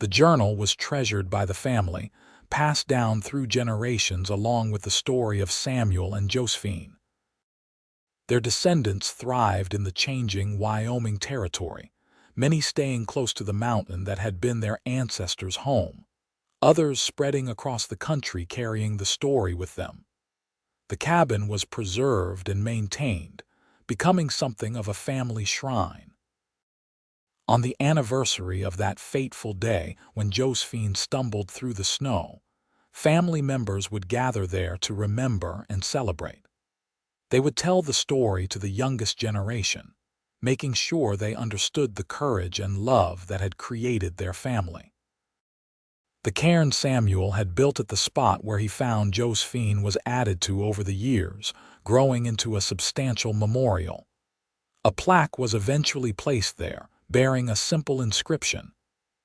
The journal was treasured by the family, passed down through generations along with the story of Samuel and Josephine. Their descendants thrived in the changing Wyoming Territory, many staying close to the mountain that had been their ancestors' home, others spreading across the country carrying the story with them. The cabin was preserved and maintained, becoming something of a family shrine. On the anniversary of that fateful day when Josephine stumbled through the snow, family members would gather there to remember and celebrate. They would tell the story to the youngest generation, making sure they understood the courage and love that had created their family. The cairn Samuel had built at the spot where he found Josephine was added to over the years, growing into a substantial memorial. A plaque was eventually placed there, bearing a simple inscription: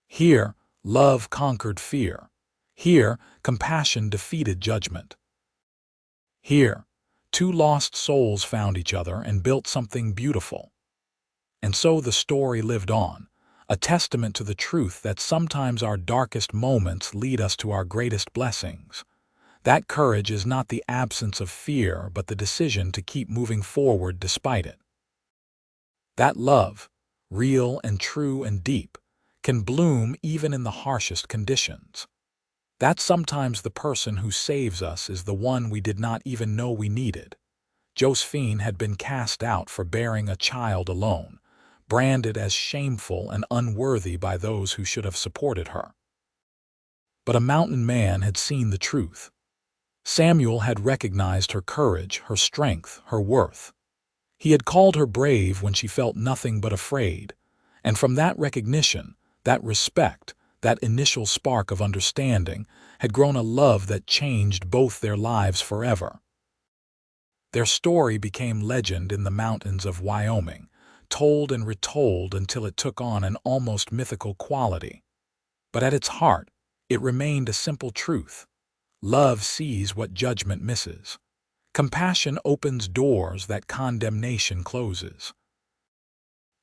"Here, love conquered fear. Here, compassion defeated judgment. Here, two lost souls found each other and built something beautiful." And so the story lived on, a testament to the truth that sometimes our darkest moments lead us to our greatest blessings. That courage is not the absence of fear, but the decision to keep moving forward despite it. That love, real and true and deep, can bloom even in the harshest conditions. That sometimes the person who saves us is the one we did not even know we needed. Josephine had been cast out for bearing a child alone, branded as shameful and unworthy by those who should have supported her. But a mountain man had seen the truth. Samuel had recognized her courage, her strength, her worth. He had called her brave when she felt nothing but afraid, and from that recognition, that respect, that initial spark of understanding, had grown a love that changed both their lives forever. Their story became legend in the mountains of Wyoming, told and retold until it took on an almost mythical quality. But at its heart, it remained a simple truth. Love sees what judgment misses. Compassion opens doors that condemnation closes.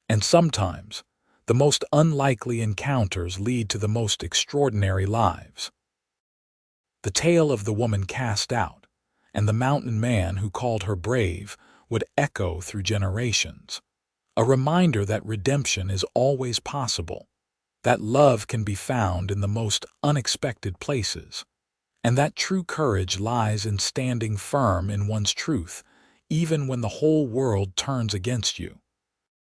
And sometimes, the most unlikely encounters lead to the most extraordinary lives. The tale of the woman cast out, and the mountain man who called her brave, would echo through generations. A reminder that redemption is always possible, that love can be found in the most unexpected places, and that true courage lies in standing firm in one's truth, even when the whole world turns against you.